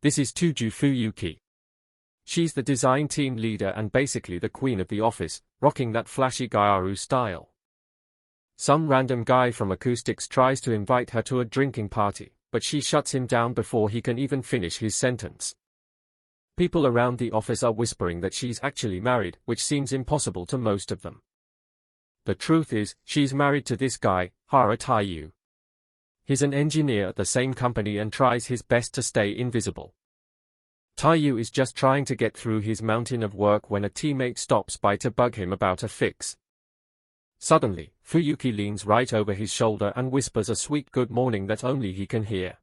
This is Tuju Fuyuki. She's the design team leader and basically the queen of the office, rocking that flashy Gyaru style. Some random guy from acoustics tries to invite her to a drinking party, but she shuts him down before he can even finish his sentence. People around the office are whispering that she's actually married, which seems impossible to most of them. The truth is, she's married to this guy, Hara Taiyu. He's an engineer at the same company and tries his best to stay invisible. Taiyu is just trying to get through his mountain of work when a teammate stops by to bug him about a fix. Suddenly, Fuyuki leans right over his shoulder and whispers a sweet good morning that only he can hear.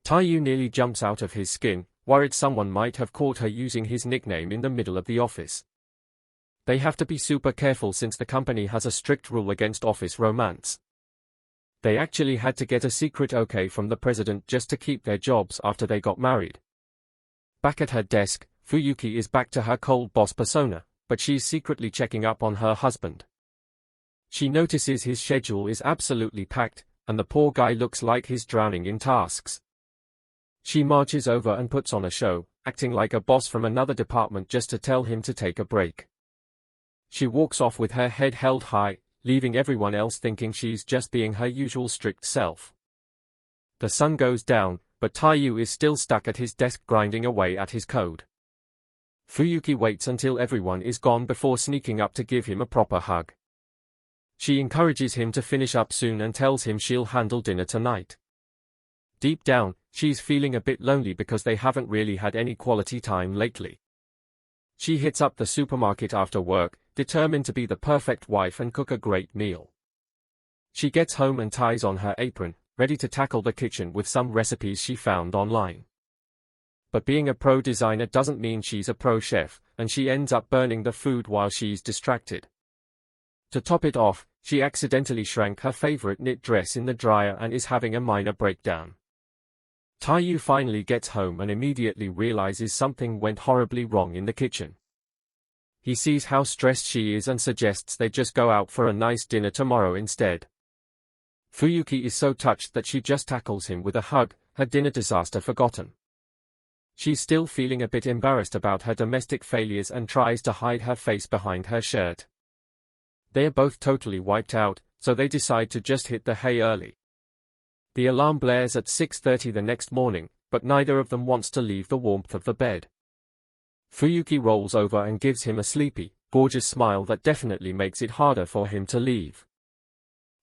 Taiyu nearly jumps out of his skin, worried someone might have caught her using his nickname in the middle of the office. They have to be super careful since the company has a strict rule against office romance. They actually had to get a secret okay from the president just to keep their jobs after they got married. Back at her desk, Fuyuki is back to her cold boss persona, but she's secretly checking up on her husband. She notices his schedule is absolutely packed, and the poor guy looks like he's drowning in tasks. She marches over and puts on a show, acting like a boss from another department just to tell him to take a break. She walks off with her head held high, leaving everyone else thinking she's just being her usual strict self. The sun goes down, but Taiyu is still stuck at his desk grinding away at his code. Fuyuki waits until everyone is gone before sneaking up to give him a proper hug. She encourages him to finish up soon and tells him she'll handle dinner tonight. Deep down, she's feeling a bit lonely because they haven't really had any quality time lately. She hits up the supermarket after work, determined to be the perfect wife and cook a great meal. She gets home and ties on her apron, ready to tackle the kitchen with some recipes she found online. But being a pro designer doesn't mean she's a pro chef, and she ends up burning the food while she's distracted. To top it off, she accidentally shrank her favorite knit dress in the dryer and is having a minor breakdown. Taiyu finally gets home and immediately realizes something went horribly wrong in the kitchen. He sees how stressed she is and suggests they just go out for a nice dinner tomorrow instead. Fuyuki is so touched that she just tackles him with a hug, her dinner disaster forgotten. She's still feeling a bit embarrassed about her domestic failures and tries to hide her face behind her shirt. They are both totally wiped out, so they decide to just hit the hay early. The alarm blares at 6:30 the next morning, but neither of them wants to leave the warmth of the bed. Fuyuki rolls over and gives him a sleepy, gorgeous smile that definitely makes it harder for him to leave.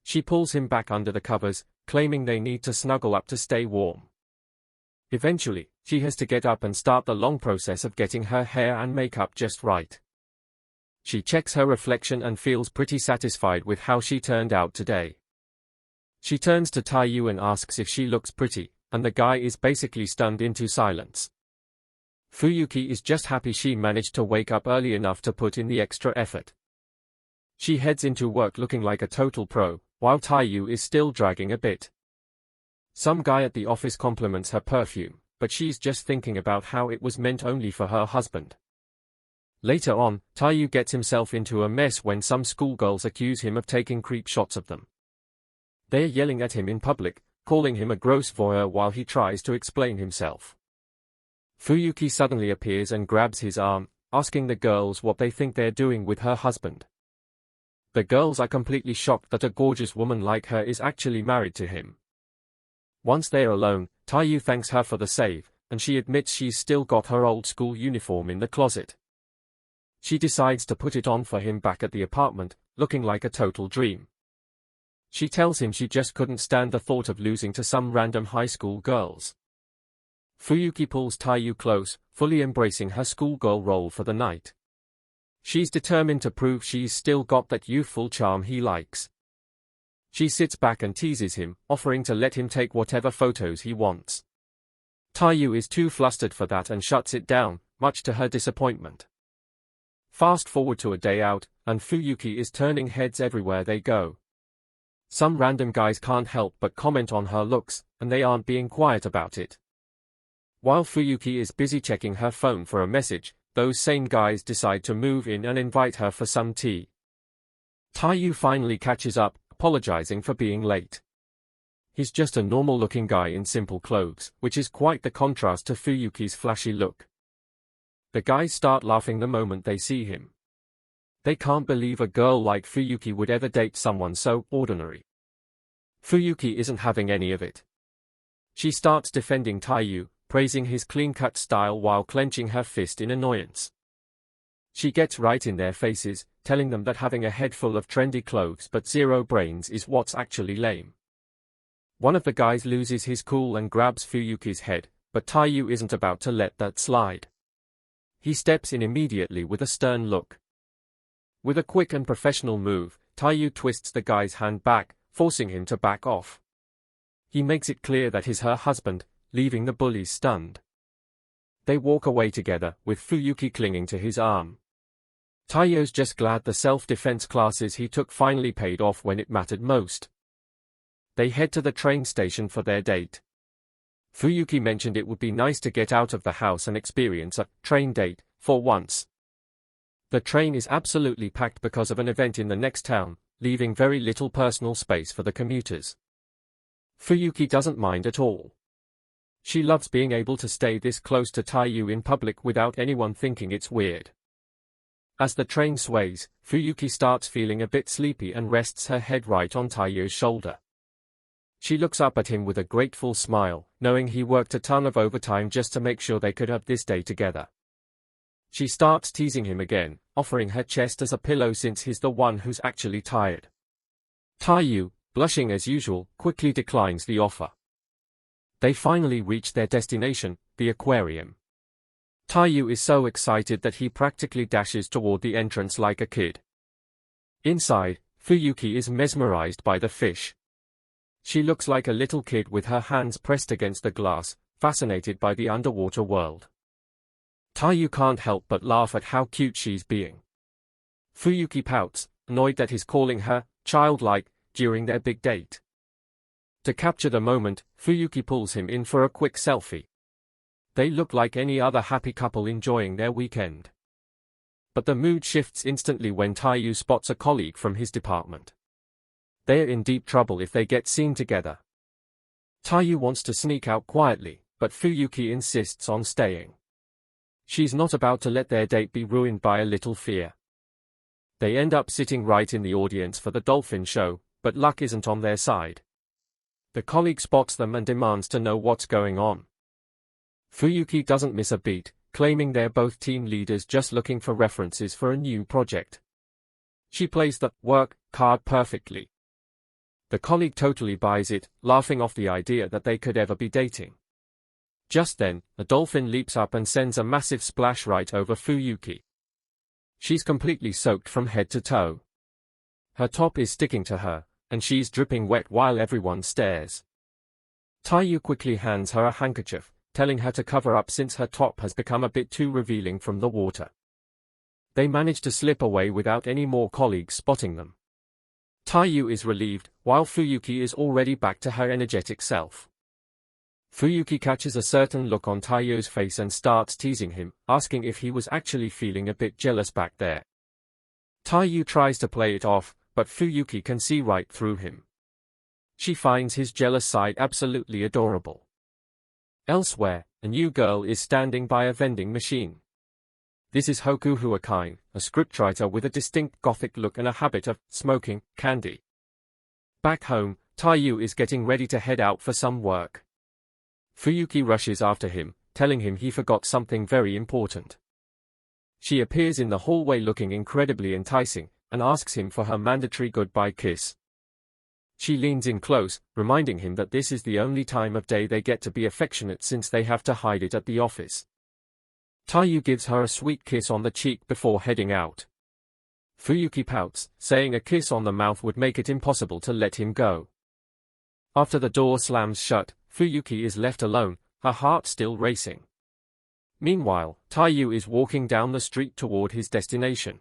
She pulls him back under the covers, claiming they need to snuggle up to stay warm. Eventually, she has to get up and start the long process of getting her hair and makeup just right. She checks her reflection and feels pretty satisfied with how she turned out today. She turns to Taiyu and asks if she looks pretty, and the guy is basically stunned into silence. Fuyuki is just happy she managed to wake up early enough to put in the extra effort. She heads into work looking like a total pro, while Taiyu is still dragging a bit. Some guy at the office compliments her perfume, but she's just thinking about how it was meant only for her husband. Later on, Taiyu gets himself into a mess when some schoolgirls accuse him of taking creep shots of them. They're yelling at him in public, calling him a gross voyeur while he tries to explain himself. Fuyuki suddenly appears and grabs his arm, asking the girls what they think they're doing with her husband. The girls are completely shocked that a gorgeous woman like her is actually married to him. Once they're alone, Taiyu thanks her for the save, and she admits she's still got her old school uniform in the closet. She decides to put it on for him back at the apartment, looking like a total dream. She tells him she just couldn't stand the thought of losing to some random high school girls. Fuyuki pulls Taiyu close, fully embracing her schoolgirl role for the night. She's determined to prove she's still got that youthful charm he likes. She sits back and teases him, offering to let him take whatever photos he wants. Taiyu is too flustered for that and shuts it down, much to her disappointment. Fast forward to a day out, and Fuyuki is turning heads everywhere they go. Some random guys can't help but comment on her looks, and they aren't being quiet about it. While Fuyuki is busy checking her phone for a message, those same guys decide to move in and invite her for some tea. Taiyu finally catches up, apologizing for being late. He's just a normal-looking guy in simple clothes, which is quite the contrast to Fuyuki's flashy look. The guys start laughing the moment they see him. They can't believe a girl like Fuyuki would ever date someone so ordinary. Fuyuki isn't having any of it. She starts defending Taiyu, praising his clean-cut style while clenching her fist in annoyance. She gets right in their faces, telling them that having a head full of trendy clothes but zero brains is what's actually lame. One of the guys loses his cool and grabs Fuyuki's head, but Taiyu isn't about to let that slide. He steps in immediately with a stern look. With a quick and professional move, Taiyu twists the guy's hand back, forcing him to back off. He makes it clear that he's her husband, leaving the bullies stunned. They walk away together, with Fuyuki clinging to his arm. Taiyu's just glad the self-defense classes he took finally paid off when it mattered most. They head to the train station for their date. Fuyuki mentioned it would be nice to get out of the house and experience a train date, for once. The train is absolutely packed because of an event in the next town, leaving very little personal space for the commuters. Fuyuki doesn't mind at all. She loves being able to stay this close to Taiyu in public without anyone thinking it's weird. As the train sways, Fuyuki starts feeling a bit sleepy and rests her head right on Taiyu's shoulder. She looks up at him with a grateful smile, knowing he worked a ton of overtime just to make sure they could have this day together. She starts teasing him again, offering her chest as a pillow since he's the one who's actually tired. Taiyu, blushing as usual, quickly declines the offer. They finally reach their destination, the aquarium. Taiyu is so excited that he practically dashes toward the entrance like a kid. Inside, Fuyuki is mesmerized by the fish. She looks like a little kid with her hands pressed against the glass, fascinated by the underwater world. Taiyu can't help but laugh at how cute she's being. Fuyuki pouts, annoyed that he's calling her childlike during their big date. To capture the moment, Fuyuki pulls him in for a quick selfie. They look like any other happy couple enjoying their weekend. But the mood shifts instantly when Taiyu spots a colleague from his department. They're in deep trouble if they get seen together. Taiyu wants to sneak out quietly, but Fuyuki insists on staying. She's not about to let their date be ruined by a little fear. They end up sitting right in the audience for the dolphin show, but luck isn't on their side. The colleague spots them and demands to know what's going on. Fuyuki doesn't miss a beat, claiming they're both team leaders just looking for references for a new project. She plays the work card perfectly. The colleague totally buys it, laughing off the idea that they could ever be dating. Just then, the dolphin leaps up and sends a massive splash right over Fuyuki. She's completely soaked from head to toe. Her top is sticking to her, and she's dripping wet while everyone stares. Taiyu quickly hands her a handkerchief, telling her to cover up since her top has become a bit too revealing from the water. They manage to slip away without any more colleagues spotting them. Taiyu is relieved, while Fuyuki is already back to her energetic self. Fuyuki catches a certain look on Taiyu's face and starts teasing him, asking if he was actually feeling a bit jealous back there. Taiyu tries to play it off, but Fuyuki can see right through him. She finds his jealous side absolutely adorable. Elsewhere, a new girl is standing by a vending machine. This is Hoku Huakain, a scriptwriter with a distinct gothic look and a habit of smoking candy. Back home, Taiyu is getting ready to head out for some work. Fuyuki rushes after him, telling him he forgot something very important. She appears in the hallway looking incredibly enticing, and asks him for her mandatory goodbye kiss. She leans in close, reminding him that this is the only time of day they get to be affectionate since they have to hide it at the office. Taiyu gives her a sweet kiss on the cheek before heading out. Fuyuki pouts, saying a kiss on the mouth would make it impossible to let him go. After the door slams shut, Fuyuki is left alone, her heart still racing. Meanwhile, Taiyu is walking down the street toward his destination.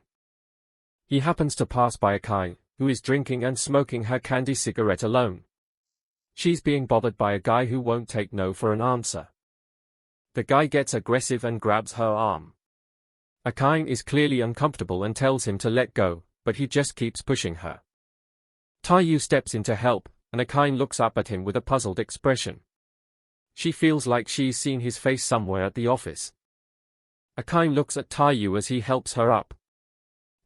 He happens to pass by Akai, who is drinking and smoking her candy cigarette alone. She's being bothered by a guy who won't take no for an answer. The guy gets aggressive and grabs her arm. Akai is clearly uncomfortable and tells him to let go, but he just keeps pushing her. Taiyu steps in to help, and Akane looks up at him with a puzzled expression. She feels like she's seen his face somewhere at the office. Akane looks at Taiyu as he helps her up.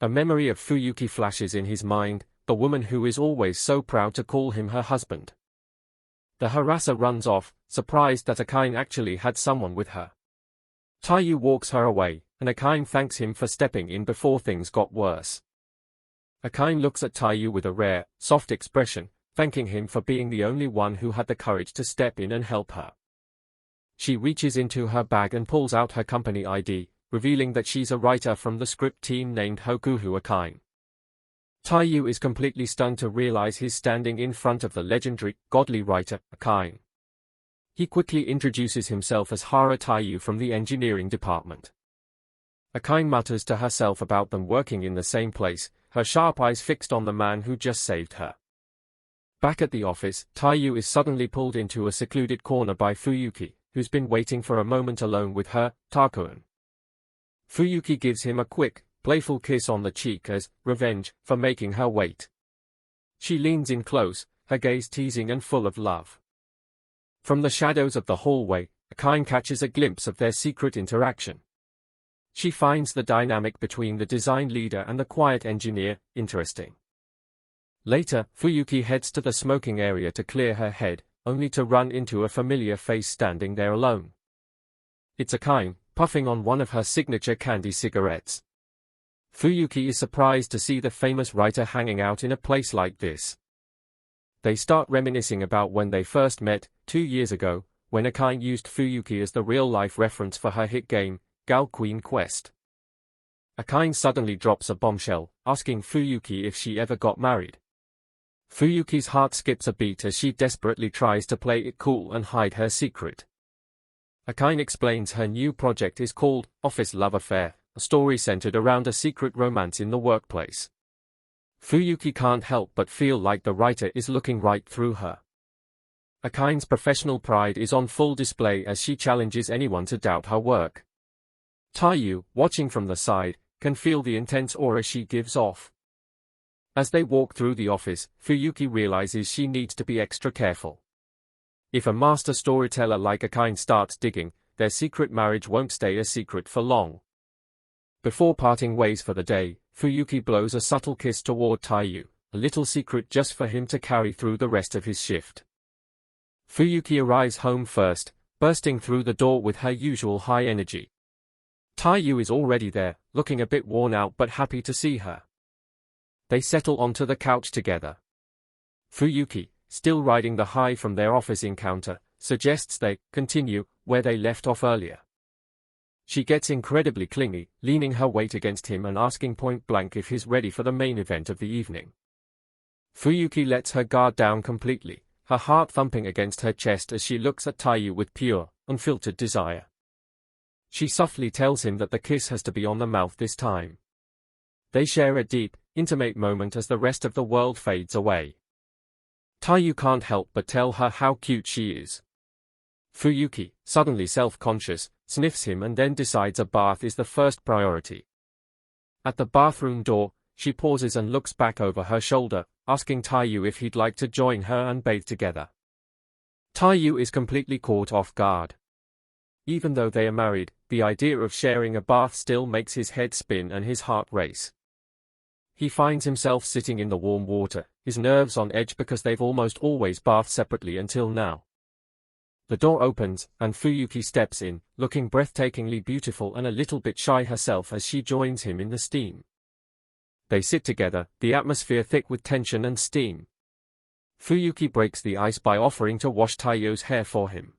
A memory of Fuyuki flashes in his mind, the woman who is always so proud to call him her husband. The harasser runs off, surprised that Akane actually had someone with her. Taiyu walks her away, and Akane thanks him for stepping in before things got worse. Akane looks at Taiyu with a rare, soft expression, thanking him for being the only one who had the courage to step in and help her. She reaches into her bag and pulls out her company ID, revealing that she's a writer from the script team named Hokuhu Akane. Taiyu is completely stunned to realize he's standing in front of the legendary, godly writer, Akane. He quickly introduces himself as Hara Taiyu from the engineering department. Akane mutters to herself about them working in the same place, her sharp eyes fixed on the man who just saved her. Back at the office, Taiyu is suddenly pulled into a secluded corner by Fuyuki, who's been waiting for a moment alone with her, Takuan. Fuyuki gives him a quick, playful kiss on the cheek as revenge for making her wait. She leans in close, her gaze teasing and full of love. From the shadows of the hallway, Akane catches a glimpse of their secret interaction. She finds the dynamic between the design leader and the quiet engineer interesting. Later, Fuyuki heads to the smoking area to clear her head, only to run into a familiar face standing there alone. It's Akane, puffing on one of her signature candy cigarettes. Fuyuki is surprised to see the famous writer hanging out in a place like this. They start reminiscing about when they first met, 2 years ago, when Akane used Fuyuki as the real-life reference for her hit game, Gal Queen Quest. Akane suddenly drops a bombshell, asking Fuyuki if she ever got married. Fuyuki's heart skips a beat as she desperately tries to play it cool and hide her secret. Akane explains her new project is called Office Love Affair, a story centered around a secret romance in the workplace. Fuyuki can't help but feel like the writer is looking right through her. Akane's professional pride is on full display as she challenges anyone to doubt her work. Taiyu, watching from the side, can feel the intense aura she gives off. As they walk through the office, Fuyuki realizes she needs to be extra careful. If a master storyteller like Akane starts digging, their secret marriage won't stay a secret for long. Before parting ways for the day, Fuyuki blows a subtle kiss toward Taiyu, a little secret just for him to carry through the rest of his shift. Fuyuki arrives home first, bursting through the door with her usual high energy. Taiyu is already there, looking a bit worn out but happy to see her. They settle onto the couch together. Fuyuki, still riding the high from their office encounter, suggests they continue where they left off earlier. She gets incredibly clingy, leaning her weight against him and asking point blank if he's ready for the main event of the evening. Fuyuki lets her guard down completely, her heart thumping against her chest as she looks at Taiyu with pure, unfiltered desire. She softly tells him that the kiss has to be on the mouth this time. They share a deep, intimate moment as the rest of the world fades away. Taiyu can't help but tell her how cute she is. Fuyuki, suddenly self-conscious, sniffs him and then decides a bath is the first priority. At the bathroom door, she pauses and looks back over her shoulder, asking Taiyu if he'd like to join her and bathe together. Taiyu is completely caught off guard. Even though they are married, the idea of sharing a bath still makes his head spin and his heart race. He finds himself sitting in the warm water, his nerves on edge because they've almost always bathed separately until now. The door opens, and Fuyuki steps in, looking breathtakingly beautiful and a little bit shy herself as she joins him in the steam. They sit together, the atmosphere thick with tension and steam. Fuyuki breaks the ice by offering to wash Taiyu's hair for him.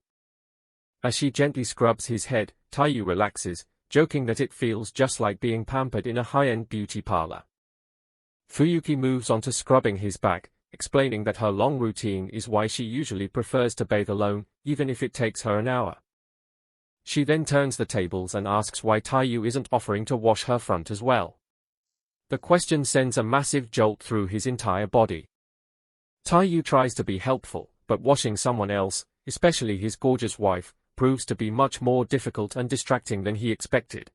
As she gently scrubs his head, Taiyu relaxes, joking that it feels just like being pampered in a high-end beauty parlor. Fuyuki moves on to scrubbing his back, explaining that her long routine is why she usually prefers to bathe alone, even if it takes her an hour. She then turns the tables and asks why Taiyu isn't offering to wash her front as well. The question sends a massive jolt through his entire body. Taiyu tries to be helpful, but washing someone else, especially his gorgeous wife, proves to be much more difficult and distracting than he expected.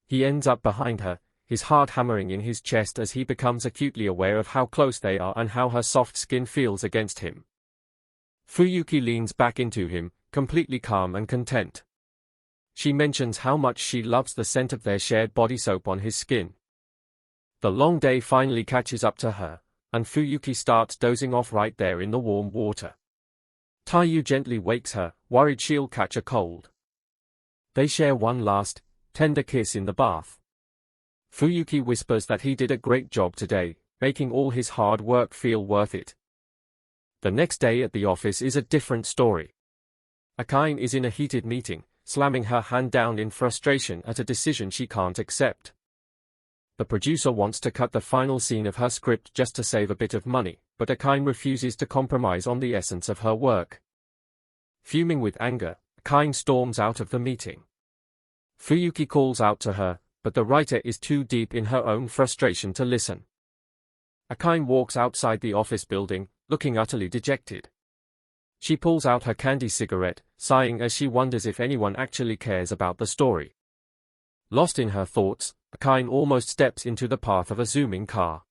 He ends up behind her, his heart hammering in his chest as he becomes acutely aware of how close they are and how her soft skin feels against him. Fuyuki leans back into him, completely calm and content. She mentions how much she loves the scent of their shared body soap on his skin. The long day finally catches up to her, and Fuyuki starts dozing off right there in the warm water. Taiyu gently wakes her, worried she'll catch a cold. They share one last, tender kiss in the bath. Fuyuki whispers that he did a great job today, making all his hard work feel worth it. The next day at the office is a different story. Akane is in a heated meeting, slamming her hand down in frustration at a decision she can't accept. The producer wants to cut the final scene of her script just to save a bit of money, but Akane refuses to compromise on the essence of her work. Fuming with anger, Akane storms out of the meeting. Fuyuki calls out to her, but the writer is too deep in her own frustration to listen. Akane walks outside the office building, looking utterly dejected. She pulls out her candy cigarette, sighing as she wonders if anyone actually cares about the story. Lost in her thoughts, Akane almost steps into the path of a zooming car.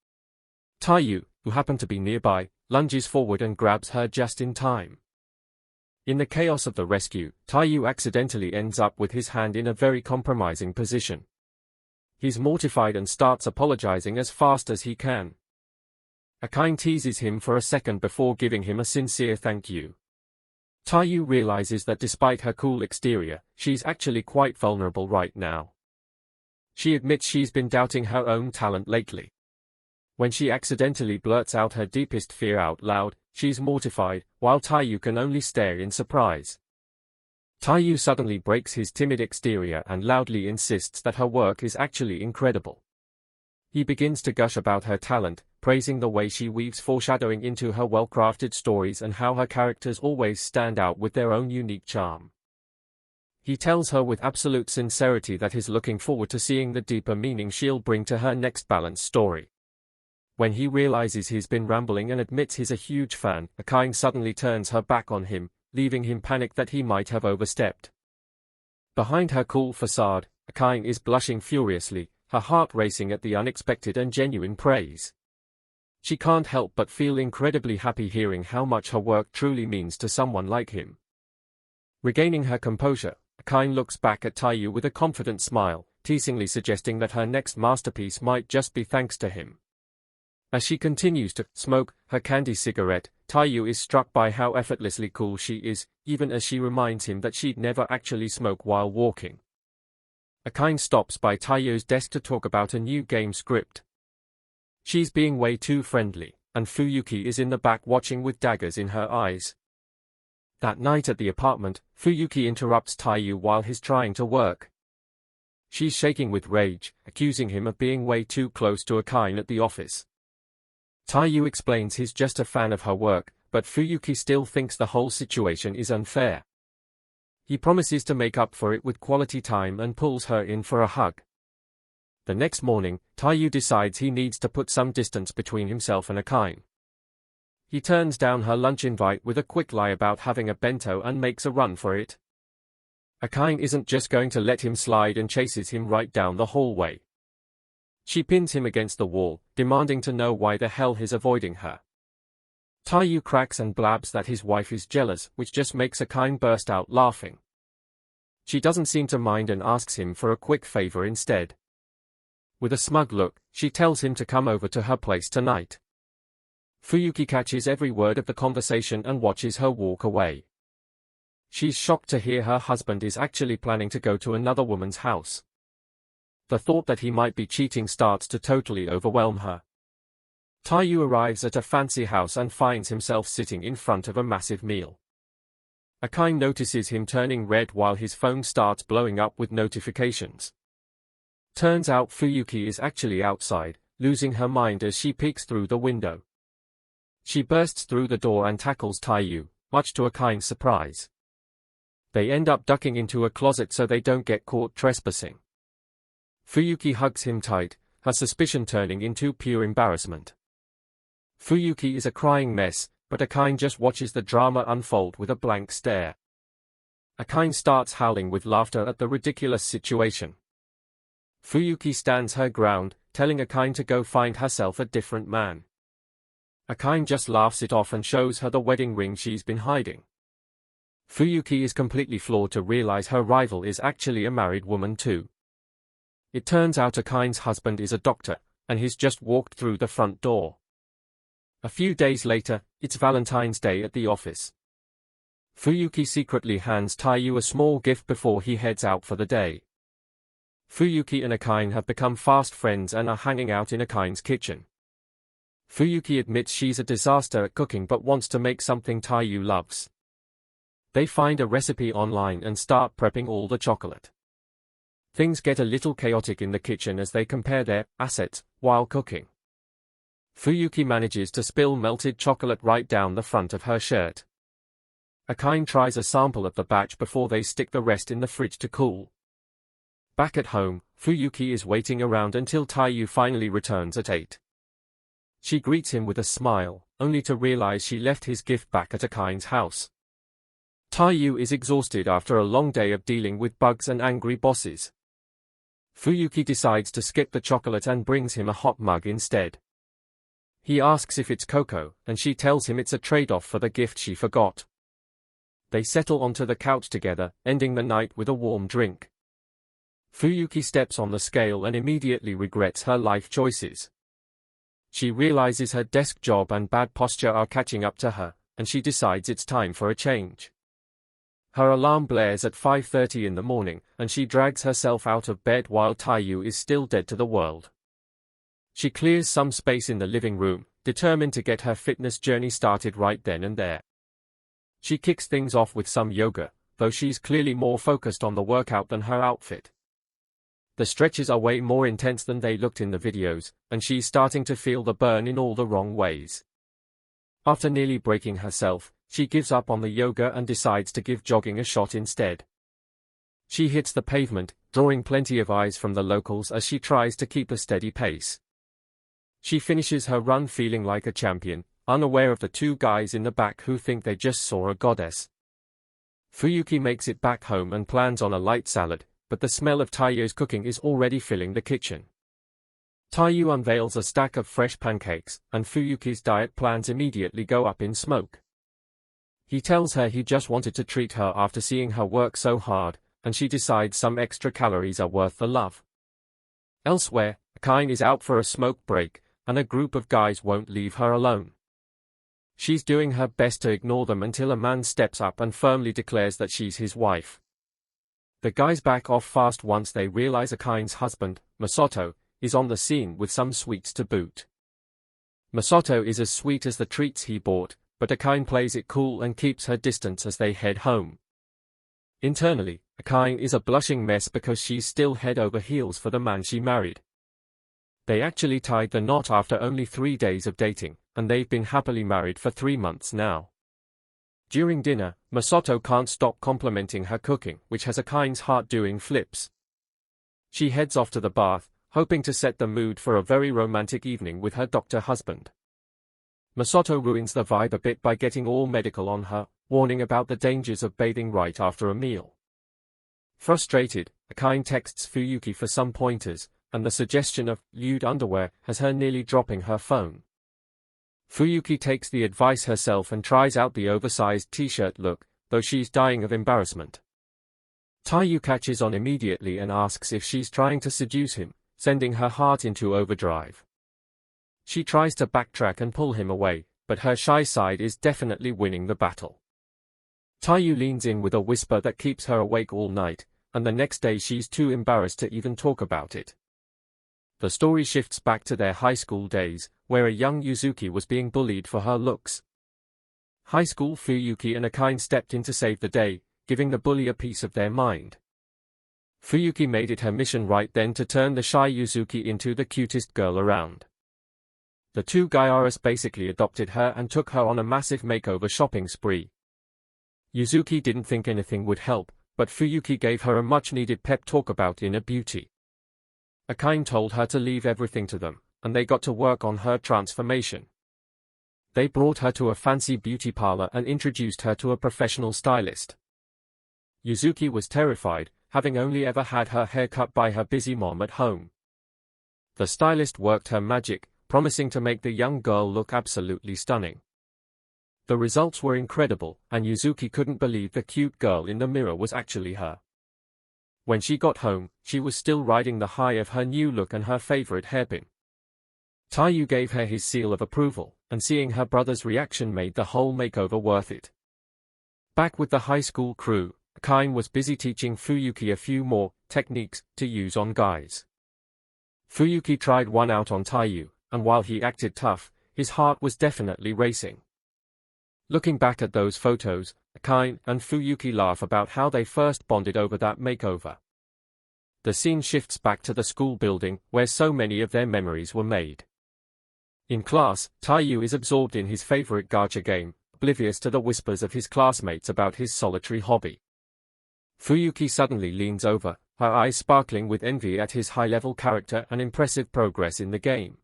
Taiyu, who happened to be nearby, lunges forward and grabs her just in time. In the chaos of the rescue, Taiyu accidentally ends up with his hand in a very compromising position. He's mortified and starts apologizing as fast as he can. Akane teases him for a second before giving him a sincere thank you. Taiyu realizes that despite her cool exterior, she's actually quite vulnerable right now. She admits she's been doubting her own talent lately. When she accidentally blurts out her deepest fear out loud, she's mortified, while Taiyu can only stare in surprise. Taiyu suddenly breaks his timid exterior and loudly insists that her work is actually incredible. He begins to gush about her talent, praising the way she weaves foreshadowing into her well-crafted stories and how her characters always stand out with their own unique charm. He tells her with absolute sincerity that he's looking forward to seeing the deeper meaning she'll bring to her next balanced story. When he realizes he's been rambling and admits he's a huge fan, Akane suddenly turns her back on him, leaving him panicked that he might have overstepped. Behind her cool facade, Akane is blushing furiously, her heart racing at the unexpected and genuine praise. She can't help but feel incredibly happy hearing how much her work truly means to someone like him. Regaining her composure, Akane looks back at Taiyu with a confident smile, teasingly suggesting that her next masterpiece might just be thanks to him. As she continues to smoke her candy cigarette, Taiyu is struck by how effortlessly cool she is, even as she reminds him that she'd never actually smoke while walking. Akane stops by Taiyu's desk to talk about a new game script. She's being way too friendly, and Fuyuki is in the back watching with daggers in her eyes. That night at the apartment, Fuyuki interrupts Taiyu while he's trying to work. She's shaking with rage, accusing him of being way too close to Akane at the office. Taiyu explains he's just a fan of her work, but Fuyuki still thinks the whole situation is unfair. He promises to make up for it with quality time and pulls her in for a hug. The next morning, Taiyu decides he needs to put some distance between himself and Akane. He turns down her lunch invite with a quick lie about having a bento and makes a run for it. Akane isn't just going to let him slide and chases him right down the hallway. She pins him against the wall, demanding to know why the hell he's avoiding her. Taiyu cracks and blabs that his wife is jealous, which just makes Akane burst out laughing. She doesn't seem to mind and asks him for a quick favor instead. With a smug look, she tells him to come over to her place tonight. Fuyuki catches every word of the conversation and watches her walk away. She's shocked to hear her husband is actually planning to go to another woman's house. The thought that he might be cheating starts to totally overwhelm her. Taiyu arrives at a fancy house and finds himself sitting in front of a massive meal. Akane notices him turning red while his phone starts blowing up with notifications. Turns out Fuyuki is actually outside, losing her mind as she peeks through the window. She bursts through the door and tackles Taiyu, much to Akane's surprise. They end up ducking into a closet so they don't get caught trespassing. Fuyuki hugs him tight, her suspicion turning into pure embarrassment. Fuyuki is a crying mess, but Akane just watches the drama unfold with a blank stare. Akane starts howling with laughter at the ridiculous situation. Fuyuki stands her ground, telling Akane to go find herself a different man. Akane just laughs it off and shows her the wedding ring she's been hiding. Fuyuki is completely floored to realize her rival is actually a married woman too. It turns out Akane's husband is a doctor, and he's just walked through the front door. A few days later, it's Valentine's Day at the office. Fuyuki secretly hands Taiyu a small gift before he heads out for the day. Fuyuki and Akane have become fast friends and are hanging out in Akane's kitchen. Fuyuki admits she's a disaster at cooking but wants to make something Taiyu loves. They find a recipe online and start prepping all the chocolate. Things get a little chaotic in the kitchen as they compare their assets while cooking. Fuyuki manages to spill melted chocolate right down the front of her shirt. Akane tries a sample of the batch before they stick the rest in the fridge to cool. Back at home, Fuyuki is waiting around until Taiyu finally returns at 8. She greets him with a smile, only to realize she left his gift back at Akane's house. Taiyu is exhausted after a long day of dealing with bugs and angry bosses. Fuyuki decides to skip the chocolate and brings him a hot mug instead. He asks if it's cocoa, and she tells him it's a trade-off for the gift she forgot. They settle onto the couch together, ending the night with a warm drink. Fuyuki steps on the scale and immediately regrets her life choices. She realizes her desk job and bad posture are catching up to her, and she decides it's time for a change. Her alarm blares at 5:30 in the morning, and she drags herself out of bed while Taiyu is still dead to the world. She clears some space in the living room, determined to get her fitness journey started right then and there. She kicks things off with some yoga, though she's clearly more focused on the workout than her outfit. The stretches are way more intense than they looked in the videos, and she's starting to feel the burn in all the wrong ways. After nearly breaking herself, she gives up on the yoga and decides to give jogging a shot instead. She hits the pavement, drawing plenty of eyes from the locals as she tries to keep a steady pace. She finishes her run feeling like a champion, unaware of the two guys in the back who think they just saw a goddess. Fuyuki makes it back home and plans on a light salad, but the smell of Taiyu's cooking is already filling the kitchen. Taiyu unveils a stack of fresh pancakes, and Fuyuki's diet plans immediately go up in smoke. He tells her he just wanted to treat her after seeing her work so hard, and she decides some extra calories are worth the love. Elsewhere, Akane is out for a smoke break, and a group of guys won't leave her alone. She's doing her best to ignore them until a man steps up and firmly declares that she's his wife. The guys back off fast once they realize Akane's husband, Masato, is on the scene with some sweets to boot. Masato is as sweet as the treats he bought, but Akane plays it cool and keeps her distance as they head home. Internally, Akane is a blushing mess because she's still head over heels for the man she married. They actually tied the knot after only 3 days of dating, and they've been happily married for 3 months now. During dinner, Masato can't stop complimenting her cooking, which has Akane's heart doing flips. She heads off to the bath, hoping to set the mood for a very romantic evening with her doctor husband. Masato ruins the vibe a bit by getting all medical on her, warning about the dangers of bathing right after a meal. Frustrated, Akane texts Fuyuki for some pointers, and the suggestion of lewd underwear has her nearly dropping her phone. Fuyuki takes the advice herself and tries out the oversized t-shirt look, though she's dying of embarrassment. Taiyu catches on immediately and asks if she's trying to seduce him, sending her heart into overdrive. She tries to backtrack and pull him away, but her shy side is definitely winning the battle. Taiyu leans in with a whisper that keeps her awake all night, and the next day she's too embarrassed to even talk about it. The story shifts back to their high school days, where a young Yuzuki was being bullied for her looks. High school Fuyuki and Akane stepped in to save the day, giving the bully a piece of their mind. Fuyuki made it her mission right then to turn the shy Yuzuki into the cutest girl around. The two Gyaru basically adopted her and took her on a massive makeover shopping spree. Yuzuki didn't think anything would help, but Fuyuki gave her a much-needed pep talk about inner beauty. Akane told her to leave everything to them, and they got to work on her transformation. They brought her to a fancy beauty parlor and introduced her to a professional stylist. Yuzuki was terrified, having only ever had her hair cut by her busy mom at home. The stylist worked her magic, promising to make the young girl look absolutely stunning. The results were incredible, and Yuzuki couldn't believe the cute girl in the mirror was actually her. When she got home, she was still riding the high of her new look and her favorite hairpin. Taiyu gave her his seal of approval, and seeing her brother's reaction made the whole makeover worth it. Back with the high school crew, Akain was busy teaching Fuyuki a few more techniques to use on guys. Fuyuki tried one out on Taiyu, and while he acted tough, his heart was definitely racing. Looking back at those photos, Akain and Fuyuki laugh about how they first bonded over that makeover. The scene shifts back to the school building, where so many of their memories were made. In class, Taiyu is absorbed in his favorite gacha game, oblivious to the whispers of his classmates about his solitary hobby. Fuyuki suddenly leans over, her eyes sparkling with envy at his high-level character and impressive progress in the game.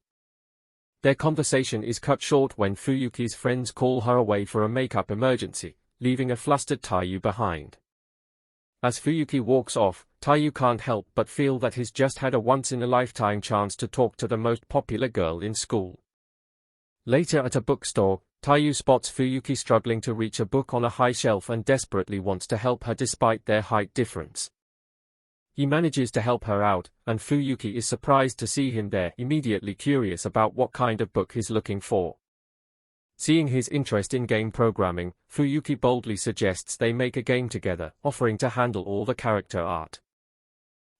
Their conversation is cut short when Fuyuki's friends call her away for a makeup emergency, leaving a flustered Taiyu behind. As Fuyuki walks off, Taiyu can't help but feel that he's just had a once-in-a-lifetime chance to talk to the most popular girl in school. Later at a bookstore, Taiyu spots Fuyuki struggling to reach a book on a high shelf and desperately wants to help her despite their height difference. He manages to help her out, and Fuyuki is surprised to see him there, immediately curious about what kind of book he's looking for. Seeing his interest in game programming, Fuyuki boldly suggests they make a game together, offering to handle all the character art.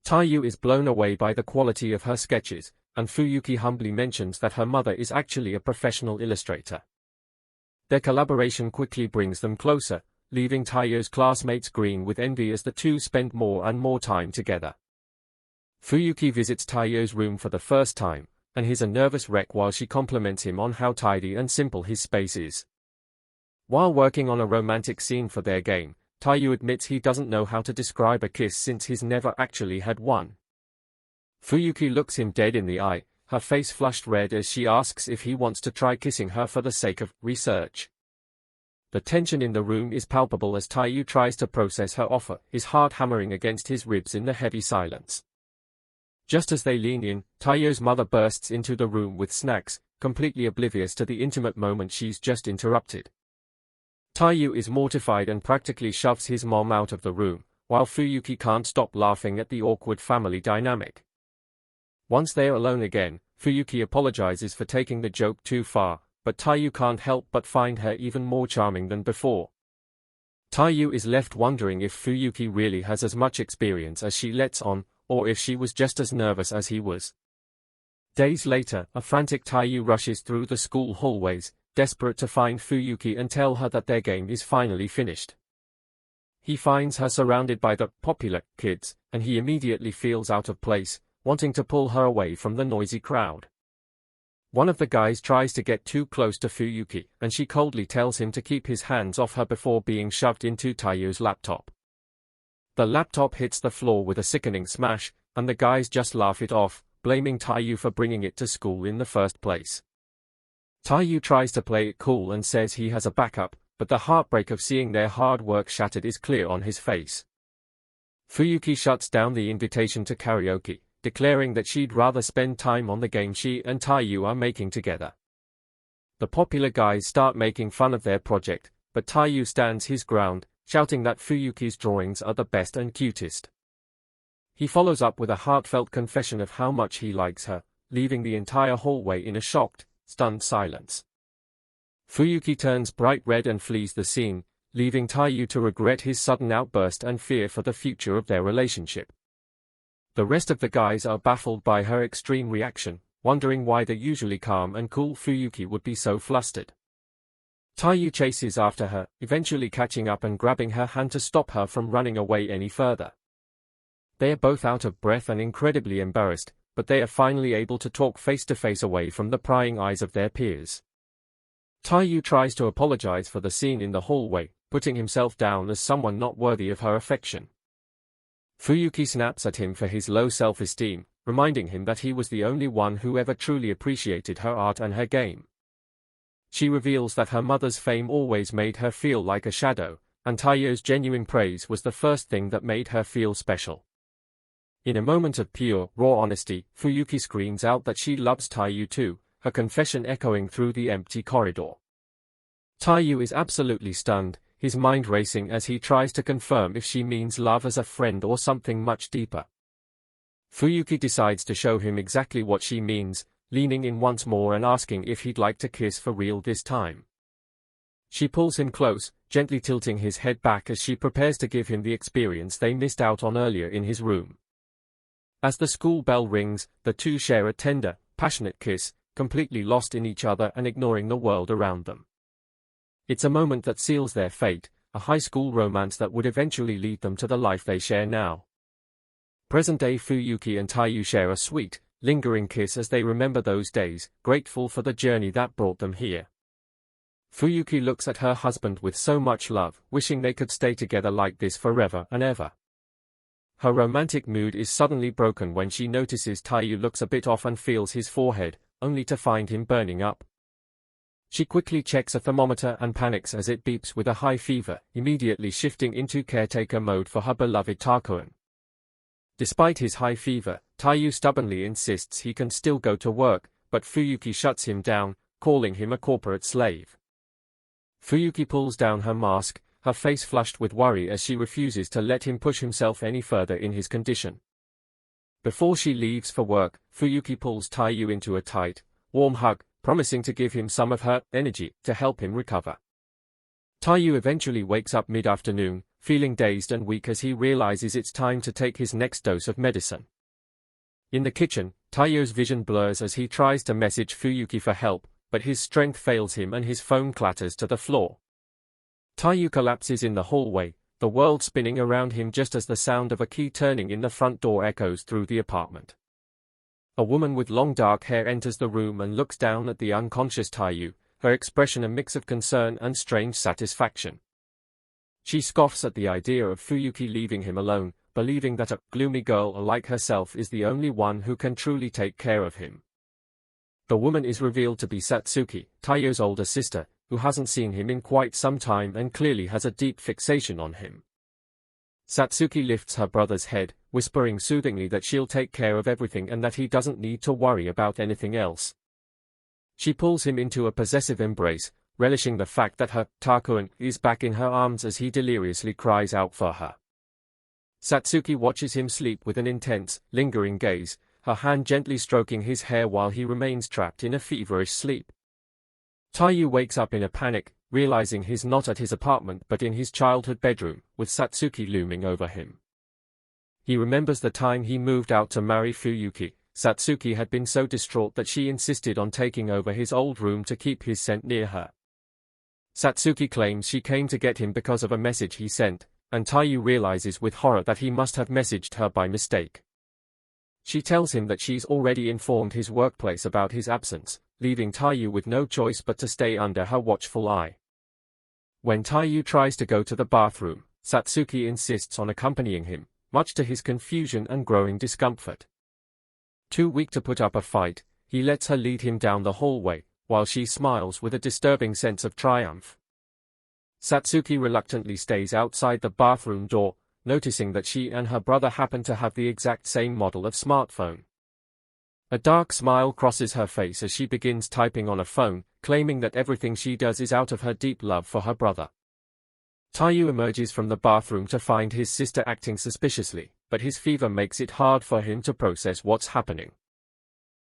Taiyu is blown away by the quality of her sketches, and Fuyuki humbly mentions that her mother is actually a professional illustrator. Their collaboration quickly brings them closer, leaving Taiyu's classmates green with envy as the two spend more and more time together. Fuyuki visits Taiyu's room for the first time, and he's a nervous wreck while she compliments him on how tidy and simple his space is. While working on a romantic scene for their game, Taiyu admits he doesn't know how to describe a kiss since he's never actually had one. Fuyuki looks him dead in the eye, her face flushed red as she asks if he wants to try kissing her for the sake of research. The tension in the room is palpable as Taiyu tries to process her offer, his heart hammering against his ribs in the heavy silence. Just as they lean in, Taiyu's mother bursts into the room with snacks, completely oblivious to the intimate moment she's just interrupted. Taiyu is mortified and practically shoves his mom out of the room, while Fuyuki can't stop laughing at the awkward family dynamic. Once they're alone again, Fuyuki apologizes for taking the joke too far, but Taiyu can't help but find her even more charming than before. Taiyu is left wondering if Fuyuki really has as much experience as she lets on, or if she was just as nervous as he was. Days later, a frantic Taiyu rushes through the school hallways, desperate to find Fuyuki and tell her that their game is finally finished. He finds her surrounded by the popular kids, and he immediately feels out of place, wanting to pull her away from the noisy crowd. One of the guys tries to get too close to Fuyuki, and she coldly tells him to keep his hands off her before being shoved into Taiyu's laptop. The laptop hits the floor with a sickening smash, and the guys just laugh it off, blaming Taiyu for bringing it to school in the first place. Taiyu tries to play it cool and says he has a backup, but the heartbreak of seeing their hard work shattered is clear on his face. Fuyuki shuts down the invitation to karaoke, declaring that she'd rather spend time on the game she and Taiyu are making together. The popular guys start making fun of their project, but Taiyu stands his ground, shouting that Fuyuki's drawings are the best and cutest. He follows up with a heartfelt confession of how much he likes her, leaving the entire hallway in a shocked, stunned silence. Fuyuki turns bright red and flees the scene, leaving Taiyu to regret his sudden outburst and fear for the future of their relationship. The rest of the guys are baffled by her extreme reaction, wondering why the usually calm and cool Fuyuki would be so flustered. Taiyu chases after her, eventually catching up and grabbing her hand to stop her from running away any further. They are both out of breath and incredibly embarrassed, but they are finally able to talk face to face away from the prying eyes of their peers. Taiyu tries to apologize for the scene in the hallway, putting himself down as someone not worthy of her affection. Fuyuki snaps at him for his low self-esteem, reminding him that he was the only one who ever truly appreciated her art and her game. She reveals that her mother's fame always made her feel like a shadow, and Taiyo's genuine praise was the first thing that made her feel special. In a moment of pure, raw honesty, Fuyuki screams out that she loves Taiyu too, her confession echoing through the empty corridor. Taiyu is absolutely stunned, his mind racing as he tries to confirm if she means love as a friend or something much deeper. Fuyuki decides to show him exactly what she means, leaning in once more and asking if he'd like to kiss for real this time. She pulls him close, gently tilting his head back as she prepares to give him the experience they missed out on earlier in his room. As the school bell rings, the two share a tender, passionate kiss, completely lost in each other and ignoring the world around them. It's a moment that seals their fate, a high school romance that would eventually lead them to the life they share now. Present-day Fuyuki and Taiyu share a sweet, lingering kiss as they remember those days, grateful for the journey that brought them here. Fuyuki looks at her husband with so much love, wishing they could stay together like this forever and ever. Her romantic mood is suddenly broken when she notices Taiyu looks a bit off and feels his forehead, only to find him burning up. She quickly checks a thermometer and panics as it beeps with a high fever, immediately shifting into caretaker mode for her beloved Takuan. Despite his high fever, Taiyu stubbornly insists he can still go to work, but Fuyuki shuts him down, calling him a corporate slave. Fuyuki pulls down her mask, her face flushed with worry as she refuses to let him push himself any further in his condition. Before she leaves for work, Fuyuki pulls Taiyu into a tight, warm hug, promising to give him some of her energy to help him recover. Taiyu eventually wakes up mid-afternoon, feeling dazed and weak as he realizes it's time to take his next dose of medicine. In the kitchen, Taiyu's vision blurs as he tries to message Fuyuki for help, but his strength fails him and his phone clatters to the floor. Taiyu collapses in the hallway, the world spinning around him just as the sound of a key turning in the front door echoes through the apartment. A woman with long dark hair enters the room and looks down at the unconscious Taiyu, her expression a mix of concern and strange satisfaction. She scoffs at the idea of Fuyuki leaving him alone, believing that a gloomy girl like herself is the only one who can truly take care of him. The woman is revealed to be Satsuki, Taiyu's older sister, who hasn't seen him in quite some time and clearly has a deep fixation on him. Satsuki lifts her brother's head, whispering soothingly that she'll take care of everything and that he doesn't need to worry about anything else. She pulls him into a possessive embrace, relishing the fact that her Takuan is back in her arms as he deliriously cries out for her. Satsuki watches him sleep with an intense, lingering gaze, her hand gently stroking his hair while he remains trapped in a feverish sleep. Taiyu wakes up in a panic, realizing he's not at his apartment but in his childhood bedroom, with Satsuki looming over him. He remembers the time he moved out to marry Fuyuki. Satsuki had been so distraught that she insisted on taking over his old room to keep his scent near her. Satsuki claims she came to get him because of a message he sent, and Taiyu realizes with horror that he must have messaged her by mistake. She tells him that she's already informed his workplace about his absence, leaving Taiyu with no choice but to stay under her watchful eye. When Taiyu tries to go to the bathroom, Satsuki insists on accompanying him, much to his confusion and growing discomfort. Too weak to put up a fight, he lets her lead him down the hallway, while she smiles with a disturbing sense of triumph. Satsuki reluctantly stays outside the bathroom door, noticing that she and her brother happen to have the exact same model of smartphone. A dark smile crosses her face as she begins typing on a phone, claiming that everything she does is out of her deep love for her brother. Taiyu emerges from the bathroom to find his sister acting suspiciously, but his fever makes it hard for him to process what's happening.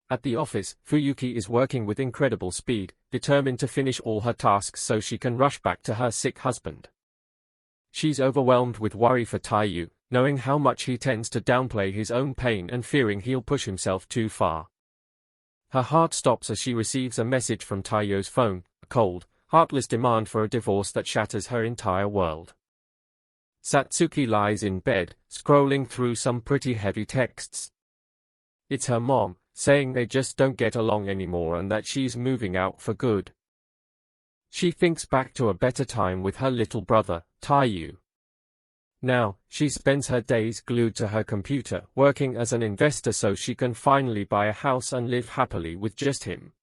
At the office, Fuyuki is working with incredible speed, determined to finish all her tasks so she can rush back to her sick husband. She's overwhelmed with worry for Taiyu, knowing how much he tends to downplay his own pain and fearing he'll push himself too far. Her heart stops as she receives a message from Taiyu's phone, a cold, heartless demand for a divorce that shatters her entire world. Satsuki lies in bed, scrolling through some pretty heavy texts. It's her mom, saying they just don't get along anymore and that she's moving out for good. She thinks back to a better time with her little brother, Taiyu. Now, she spends her days glued to her computer, working as an investor so she can finally buy a house and live happily with just him.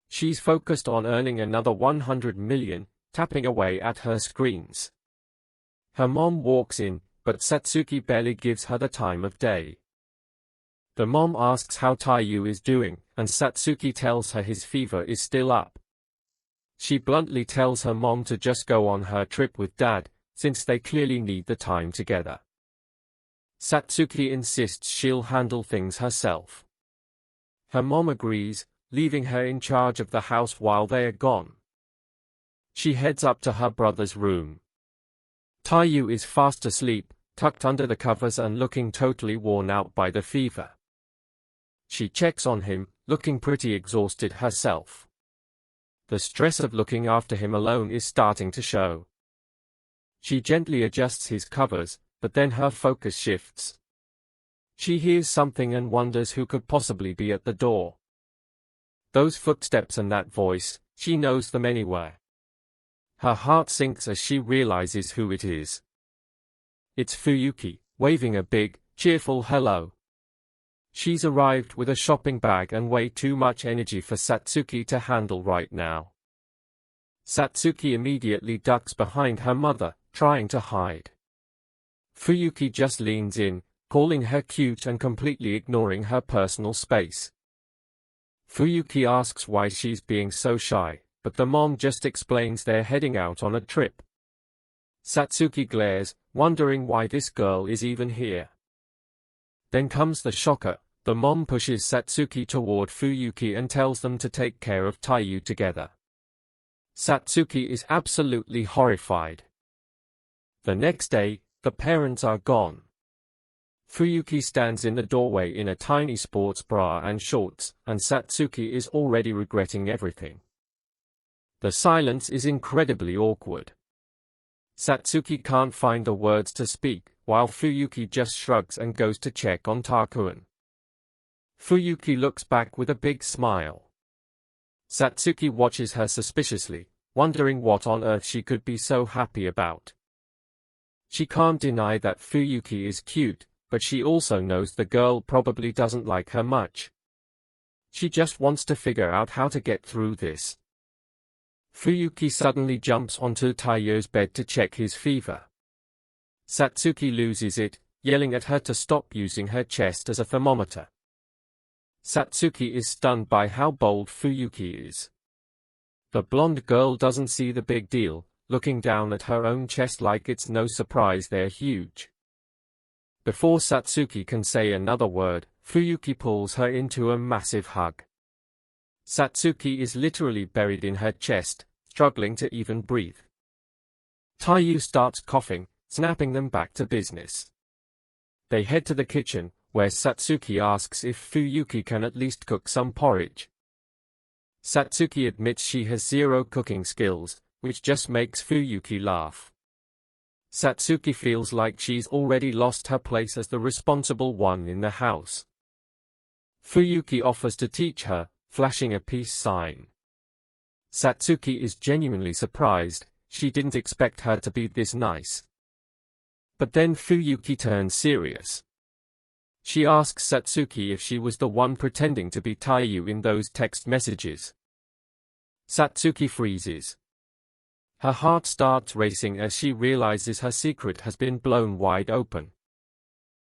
She's focused on earning another 100 million, tapping away at her screens. Her mom walks in, but Satsuki barely gives her the time of day. The mom asks how Taiyu is doing, and Satsuki tells her his fever is still up. She bluntly tells her mom to just go on her trip with dad, since they clearly need the time together. Satsuki insists she'll handle things herself. Her mom agrees, leaving her in charge of the house while they are gone. She heads up to her brother's room. Taiyu is fast asleep, tucked under the covers and looking totally worn out by the fever. She checks on him, looking pretty exhausted herself. The stress of looking after him alone is starting to show. She gently adjusts his covers, but then her focus shifts. She hears something and wonders who could possibly be at the door. Those footsteps and that voice, she knows them anywhere. Her heart sinks as she realizes who it is. It's Fuyuki, waving a big, cheerful hello. She's arrived with a shopping bag and way too much energy for Satsuki to handle right now. Satsuki immediately ducks behind her mother, trying to hide. Fuyuki just leans in, calling her cute and completely ignoring her personal space. Fuyuki asks why she's being so shy, but the mom just explains they're heading out on a trip. Satsuki glares, wondering why this girl is even here. Then comes the shocker. The mom pushes Satsuki toward Fuyuki and tells them to take care of Taiyu together. Satsuki is absolutely horrified. The next day, the parents are gone. Fuyuki stands in the doorway in a tiny sports bra and shorts, and Satsuki is already regretting everything. The silence is incredibly awkward. Satsuki can't find the words to speak, while Fuyuki just shrugs and goes to check on Takuan. Fuyuki looks back with a big smile. Satsuki watches her suspiciously, wondering what on earth she could be so happy about. She can't deny that Fuyuki is cute, but she also knows the girl probably doesn't like her much. She just wants to figure out how to get through this. Fuyuki suddenly jumps onto Taiyu's bed to check his fever. Satsuki loses it, yelling at her to stop using her chest as a thermometer. Satsuki is stunned by how bold Fuyuki is. The blonde girl doesn't see the big deal, looking down at her own chest like it's no surprise they're huge. Before Satsuki can say another word, Fuyuki pulls her into a massive hug. Satsuki is literally buried in her chest, struggling to even breathe. Taiyu starts coughing, snapping them back to business. They head to the kitchen, where Satsuki asks if Fuyuki can at least cook some porridge. Satsuki admits she has zero cooking skills, which just makes Fuyuki laugh. Satsuki feels like she's already lost her place as the responsible one in the house. Fuyuki offers to teach her, flashing a peace sign. Satsuki is genuinely surprised, she didn't expect her to be this nice. But then Fuyuki turns serious. She asks Satsuki if she was the one pretending to be Taiyu in those text messages. Satsuki freezes. Her heart starts racing as she realizes her secret has been blown wide open.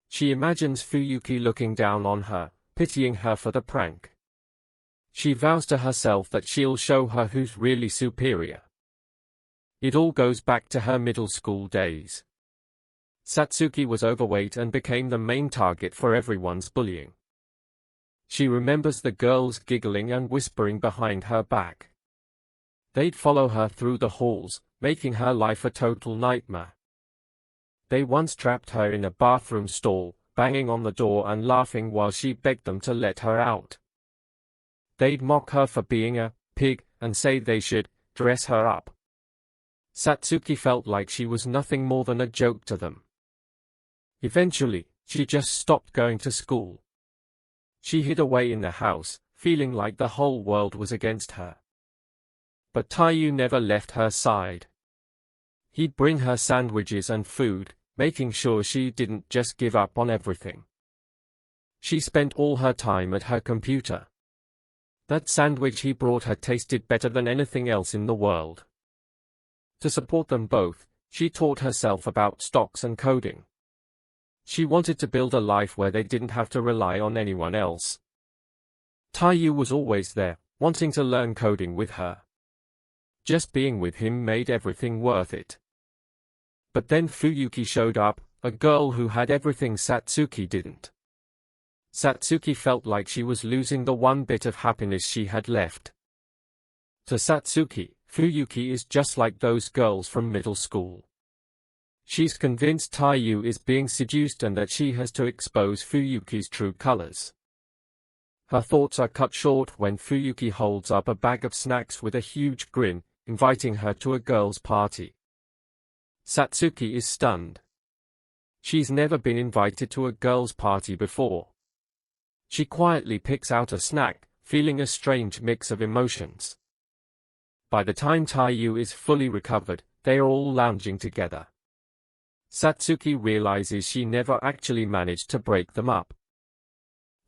She imagines Fuyuki looking down on her, pitying her for the prank. She vows to herself that she'll show her who's really superior. It all goes back to her middle school days. Satsuki was overweight and became the main target for everyone's bullying. She remembers the girls giggling and whispering behind her back. They'd follow her through the halls, making her life a total nightmare. They once trapped her in a bathroom stall, banging on the door and laughing while she begged them to let her out. They'd mock her for being a pig and say they should dress her up. Satsuki felt like she was nothing more than a joke to them. Eventually, she just stopped going to school. She hid away in the house, feeling like the whole world was against her. But Taiyu never left her side. He'd bring her sandwiches and food, making sure she didn't just give up on everything. She spent all her time at her computer. That sandwich he brought her tasted better than anything else in the world. To support them both, She taught herself about stocks and coding. She wanted to build a life where they didn't have to rely on anyone else. Taiyu was always there, wanting to learn coding with her. Just being with him made everything worth it. But then Fuyuki showed up, a girl who had everything Satsuki didn't. Satsuki felt like she was losing the one bit of happiness she had left. To Satsuki, Fuyuki is just like those girls from middle school. She's convinced Taiyu is being seduced and that she has to expose Fuyuki's true colors. Her thoughts are cut short when Fuyuki holds up a bag of snacks with a huge grin, inviting her to a girls' party. Satsuki is stunned. She's never been invited to a girls' party before. She quietly picks out a snack, feeling a strange mix of emotions. By the time Taiyu is fully recovered, they are all lounging together. Satsuki realizes she never actually managed to break them up.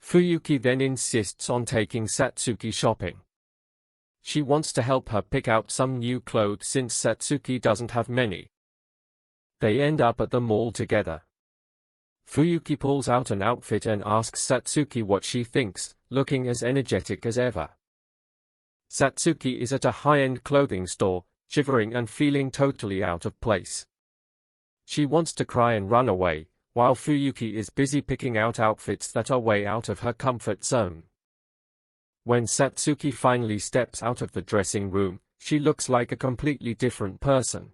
Fuyuki then insists on taking Satsuki shopping. She wants to help her pick out some new clothes since Satsuki doesn't have many. They end up at the mall together. Fuyuki pulls out an outfit and asks Satsuki what she thinks, looking as energetic as ever. Satsuki is at a high-end clothing store, shivering and feeling totally out of place. She wants to cry and run away, while Fuyuki is busy picking out outfits that are way out of her comfort zone. When Satsuki finally steps out of the dressing room, she looks like a completely different person.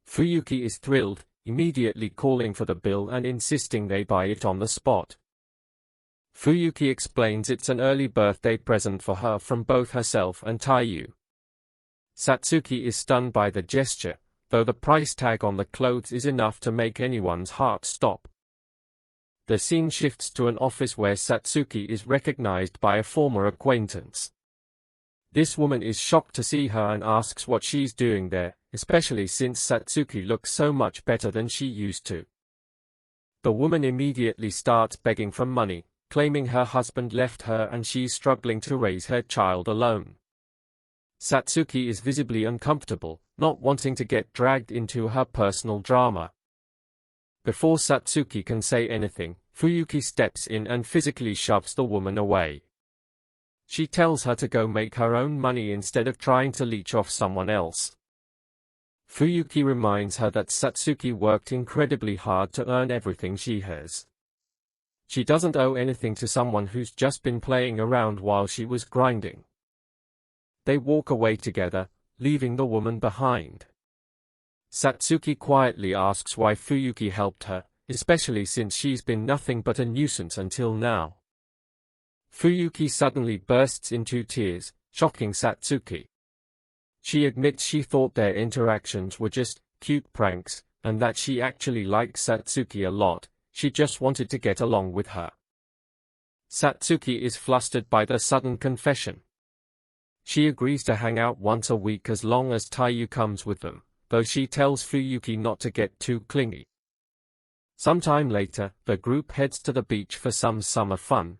Fuyuki is thrilled, immediately calling for the bill and insisting they buy it on the spot. Fuyuki explains it's an early birthday present for her from both herself and Taiyu. Satsuki is stunned by the gesture, though the price tag on the clothes is enough to make anyone's heart stop. The scene shifts to an office where Satsuki is recognized by a former acquaintance. This woman is shocked to see her and asks what she's doing there, especially since Satsuki looks so much better than she used to. The woman immediately starts begging for money, claiming her husband left her and she's struggling to raise her child alone. Satsuki is visibly uncomfortable, not wanting to get dragged into her personal drama. Before Satsuki can say anything, Fuyuki steps in and physically shoves the woman away. She tells her to go make her own money instead of trying to leech off someone else. Fuyuki reminds her that Satsuki worked incredibly hard to earn everything she has. She doesn't owe anything to someone who's just been playing around while she was grinding. They walk away together, leaving the woman behind. Satsuki quietly asks why Fuyuki helped her, especially since she's been nothing but a nuisance until now. Fuyuki suddenly bursts into tears, shocking Satsuki. She admits she thought their interactions were just cute pranks, and that she actually likes Satsuki a lot, she just wanted to get along with her. Satsuki is flustered by the sudden confession. She agrees to hang out once a week as long as Taiyu comes with them, though she tells Fuyuki not to get too clingy. Sometime later, the group heads to the beach for some summer fun.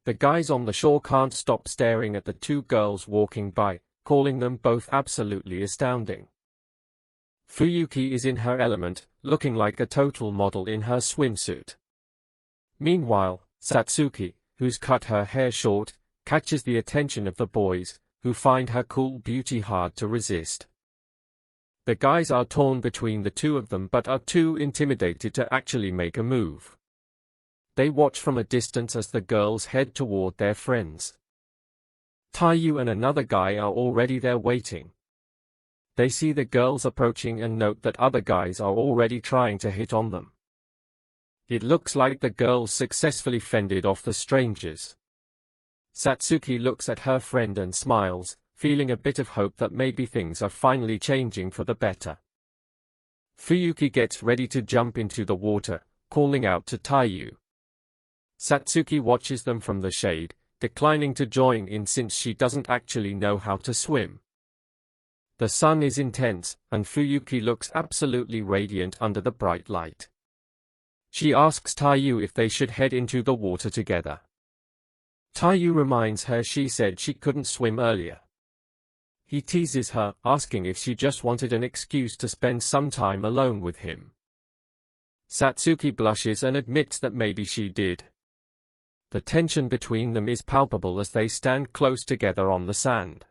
The guys on the shore can't stop staring at the two girls walking by, calling them both absolutely astounding. Fuyuki is in her element, looking like a total model in her swimsuit. Meanwhile, Satsuki, who's cut her hair short, catches the attention of the boys, who find her cool beauty hard to resist. The guys are torn between the two of them but are too intimidated to actually make a move. They watch from a distance as the girls head toward their friends. Taiyu and another guy are already there waiting. They see the girls approaching and note that other guys are already trying to hit on them. It looks like the girls successfully fended off the strangers. Satsuki looks at her friend and smiles, feeling a bit of hope that maybe things are finally changing for the better. Fuyuki gets ready to jump into the water, calling out to Taiyu. Satsuki watches them from the shade, declining to join in since she doesn't actually know how to swim. The sun is intense, and Fuyuki looks absolutely radiant under the bright light. She asks Taiyu if they should head into the water together. Taiyu reminds her she said she couldn't swim earlier. He teases her, asking if she just wanted an excuse to spend some time alone with him. Satsuki blushes and admits that maybe she did. The tension between them is palpable as they stand close together on the sand.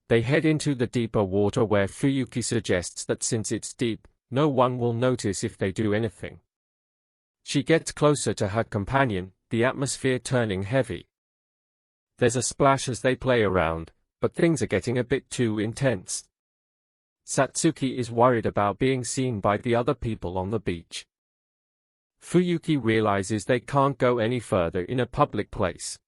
They head into the deeper water where Fuyuki suggests that since it's deep, no one will notice if they do anything. She gets closer to her companion, the atmosphere turning heavy. There's a splash as they play around, but things are getting a bit too intense. Satsuki is worried about being seen by the other people on the beach. Fuyuki realizes they can't go any further in a public place.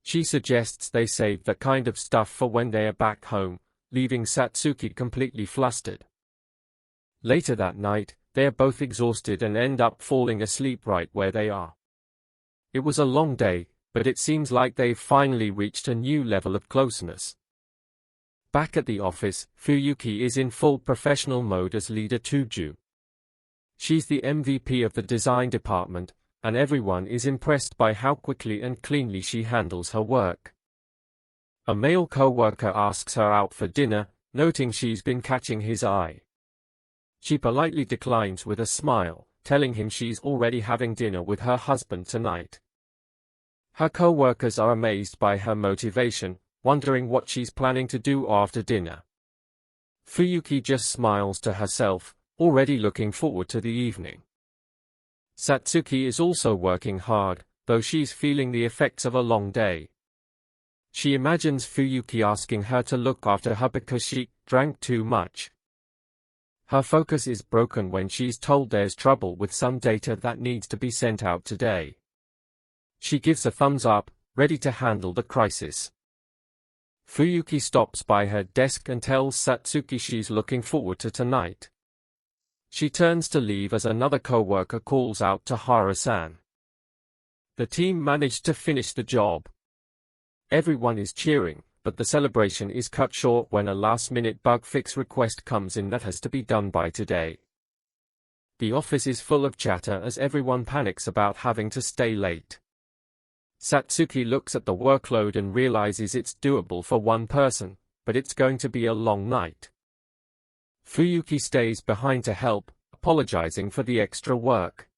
She suggests they save that kind of stuff for when they are back home, leaving Satsuki completely flustered. Later that night, they are both exhausted and end up falling asleep right where they are. It was a long day, but it seems like they've finally reached a new level of closeness. Back at the office, Fuyuki is in full professional mode as leader Tuju. She's the MVP of the design department, and everyone is impressed by how quickly and cleanly she handles her work. A male co-worker asks her out for dinner, noting she's been catching his eye. She politely declines with a smile, telling him she's already having dinner with her husband tonight. Her co-workers are amazed by her motivation, wondering what she's planning to do after dinner. Fuyuki just smiles to herself, already looking forward to the evening. Satsuki is also working hard, though she's feeling the effects of a long day. She imagines Fuyuki asking her to look after her because she drank too much. Her focus is broken when she's told there's trouble with some data that needs to be sent out today. She gives a thumbs up, ready to handle the crisis. Fuyuki stops by her desk and tells Satsuki she's looking forward to tonight. She turns to leave as another co-worker calls out to Hara-san. The team managed to finish the job. Everyone is cheering, but the celebration is cut short when a last-minute bug fix request comes in that has to be done by today. The office is full of chatter as everyone panics about having to stay late. Satsuki looks at the workload and realizes it's doable for one person, but it's going to be a long night. Fuyuki stays behind to help, apologizing for the extra work.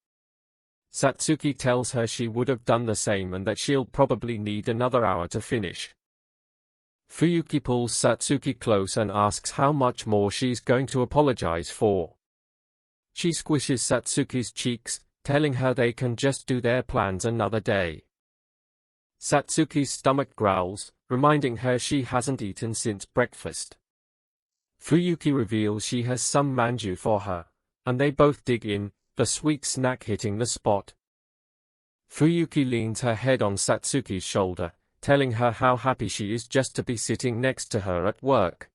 Satsuki tells her she would have done the same and that she'll probably need another hour to finish. Fuyuki pulls Satsuki close and asks how much more she's going to apologize for. She squishes Satsuki's cheeks, telling her they can just do their plans another day. Satsuki's stomach growls, reminding her she hasn't eaten since breakfast. Fuyuki reveals she has some manju for her, and they both dig in, the sweet snack hitting the spot. Fuyuki leans her head on Satsuki's shoulder, telling her how happy she is just to be sitting next to her at work.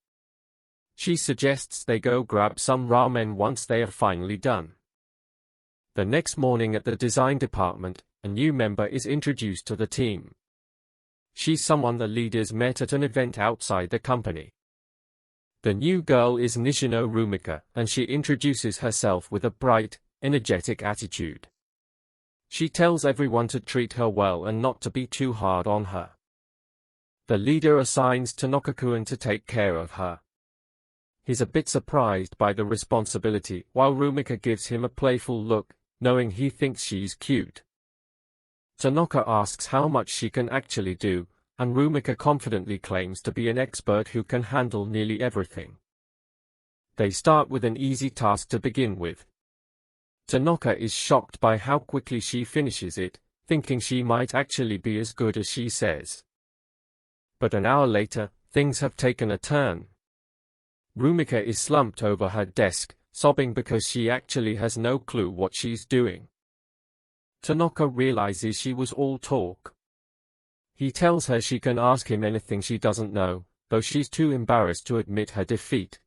She suggests they go grab some ramen once they are finally done. The next morning at the design department, a new member is introduced to the team. She's someone the leaders met at an event outside the company. The new girl is Nishino Rumika, and she introduces herself with a bright, energetic attitude. She tells everyone to treat her well and not to be too hard on her. The leader assigns Tanaka-kun to take care of her. He's a bit surprised by the responsibility, while Rumika gives him a playful look, knowing he thinks she's cute. Tanaka asks how much she can actually do, and Rumika confidently claims to be an expert who can handle nearly everything. They start with an easy task to begin with. Tanaka is shocked by how quickly she finishes it, thinking she might actually be as good as she says. But an hour later, things have taken a turn. Rumika is slumped over her desk, sobbing because she actually has no clue what she's doing. Tanaka realizes she was all talk. He tells her she can ask him anything she doesn't know, though she's too embarrassed to admit her defeat.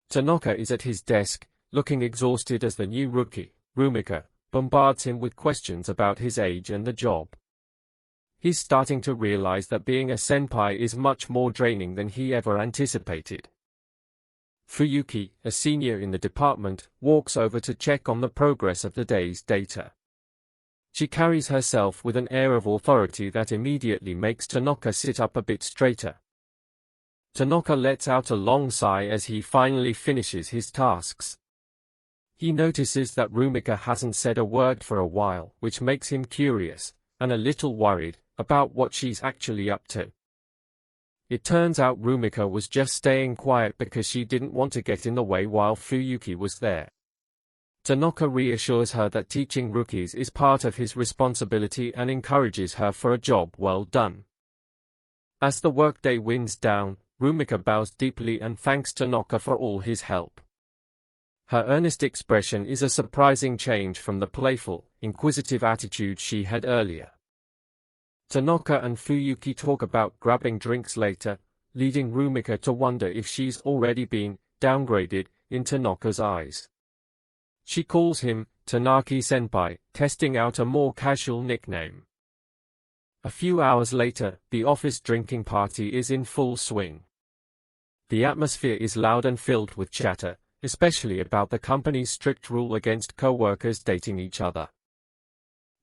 Tanaka is at his desk, looking exhausted as the new rookie, Rumika, bombards him with questions about his age and the job. He's starting to realize that being a senpai is much more draining than he ever anticipated. Fuyuki, a senior in the department, walks over to check on the progress of the day's data. She carries herself with an air of authority that immediately makes Tanaka sit up a bit straighter. Tanaka lets out a long sigh as he finally finishes his tasks. He notices that Rumika hasn't said a word for a while, which makes him curious, and a little worried, about what she's actually up to. It turns out Rumika was just staying quiet because she didn't want to get in the way while Fuyuki was there. Tanaka reassures her that teaching rookies is part of his responsibility and encourages her for a job well done. As the workday winds down, Rumika bows deeply and thanks Tanaka for all his help. Her earnest expression is a surprising change from the playful, inquisitive attitude she had earlier. Tanaka and Fuyuki talk about grabbing drinks later, leading Rumika to wonder if she's already been downgraded in Tanaka's eyes. She calls him Tanaki-senpai, testing out a more casual nickname. A few hours later, the office drinking party is in full swing. The atmosphere is loud and filled with chatter, especially about the company's strict rule against co-workers dating each other.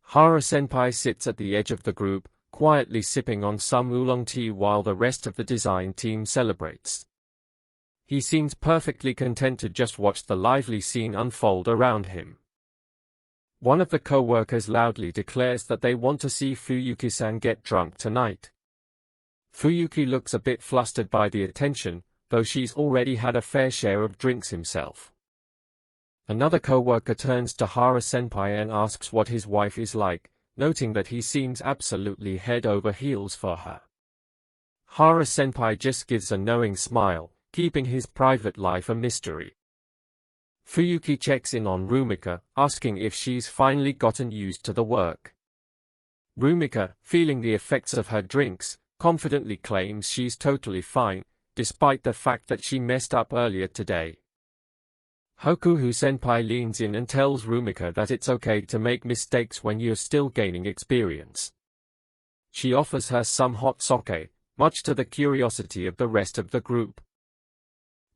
Hara-senpai sits at the edge of the group, quietly sipping on some oolong tea while the rest of the design team celebrates. He seems perfectly content to just watch the lively scene unfold around him. One of the co-workers loudly declares that they want to see Fuyuki-san get drunk tonight. Fuyuki looks a bit flustered by the attention, though she's already had a fair share of drinks himself. Another co-worker turns to Hara-senpai and asks what his wife is like, noting that he seems absolutely head over heels for her. Hara-senpai just gives a knowing smile, keeping his private life a mystery. Fuyuki checks in on Rumika, asking if she's finally gotten used to the work. Rumika, feeling the effects of her drinks, confidently claims she's totally fine, despite the fact that she messed up earlier today. Hokuhu-senpai leans in and tells Rumika that it's okay to make mistakes when you're still gaining experience. She offers her some hot sake, much to the curiosity of the rest of the group.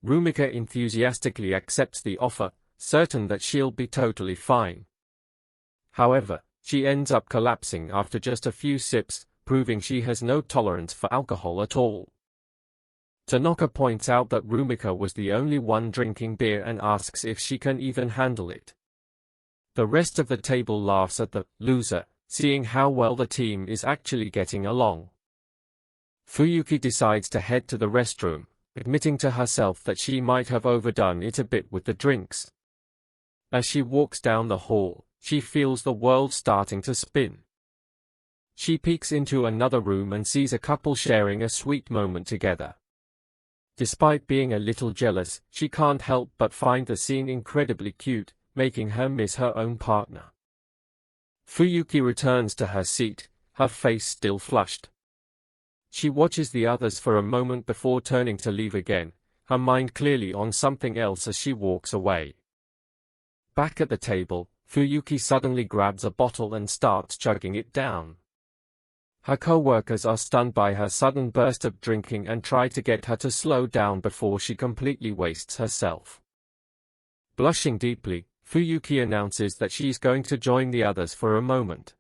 Rumika enthusiastically accepts the offer, certain that she'll be totally fine. However, she ends up collapsing after just a few sips, proving she has no tolerance for alcohol at all. Tanaka points out that Rumika was the only one drinking beer and asks if she can even handle it. The rest of the table laughs at the loser, seeing how well the team is actually getting along. Fuyuki decides to head to the restroom, admitting to herself that she might have overdone it a bit with the drinks. As she walks down the hall, she feels the world starting to spin. She peeks into another room and sees a couple sharing a sweet moment together. Despite being a little jealous, she can't help but find the scene incredibly cute, making her miss her own partner. Fuyuki returns to her seat, her face still flushed. She watches the others for a moment before turning to leave again, her mind clearly on something else as she walks away. Back at the table, Fuyuki suddenly grabs a bottle and starts chugging it down. Her co-workers are stunned by her sudden burst of drinking and try to get her to slow down before she completely wastes herself. Blushing deeply, Fuyuki announces that she's going to join the others for a moment.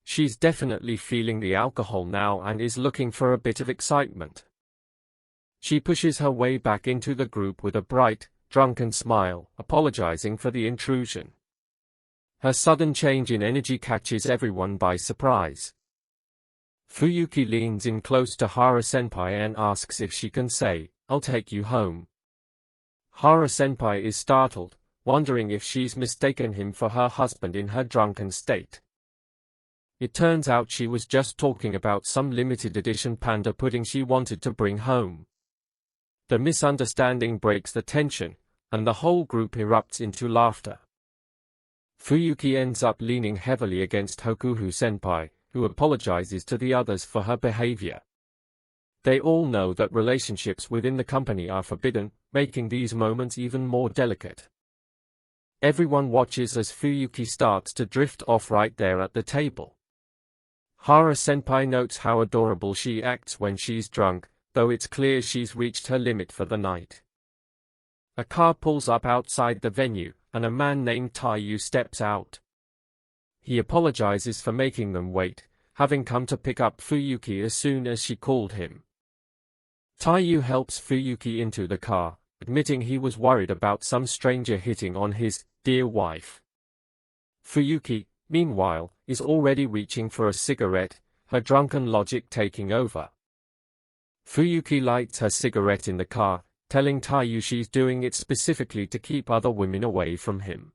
She's definitely feeling the alcohol now and is looking for a bit of excitement. She pushes her way back into the group with a bright, drunken smile, apologizing for the intrusion. Her sudden change in energy catches everyone by surprise. Fuyuki leans in close to Hara-senpai and asks if she can say, "I'll take you home." Hara-senpai is startled, wondering if she's mistaken him for her husband in her drunken state. It turns out she was just talking about some limited edition panda pudding she wanted to bring home. The misunderstanding breaks the tension, and the whole group erupts into laughter. Fuyuki ends up leaning heavily against Hokuhu-senpai, who apologizes to the others for her behavior. They all know that relationships within the company are forbidden, making these moments even more delicate. Everyone watches as Fuyuki starts to drift off right there at the table. Hara-senpai notes how adorable she acts when she's drunk, though it's clear she's reached her limit for the night. A car pulls up outside the venue, and a man named Taiyu steps out. He apologizes for making them wait, having come to pick up Fuyuki as soon as she called him. Taiyu helps Fuyuki into the car, admitting he was worried about some stranger hitting on his dear wife. Fuyuki, meanwhile, is already reaching for a cigarette, her drunken logic taking over. Fuyuki lights her cigarette in the car, telling Taiyu she's doing it specifically to keep other women away from him.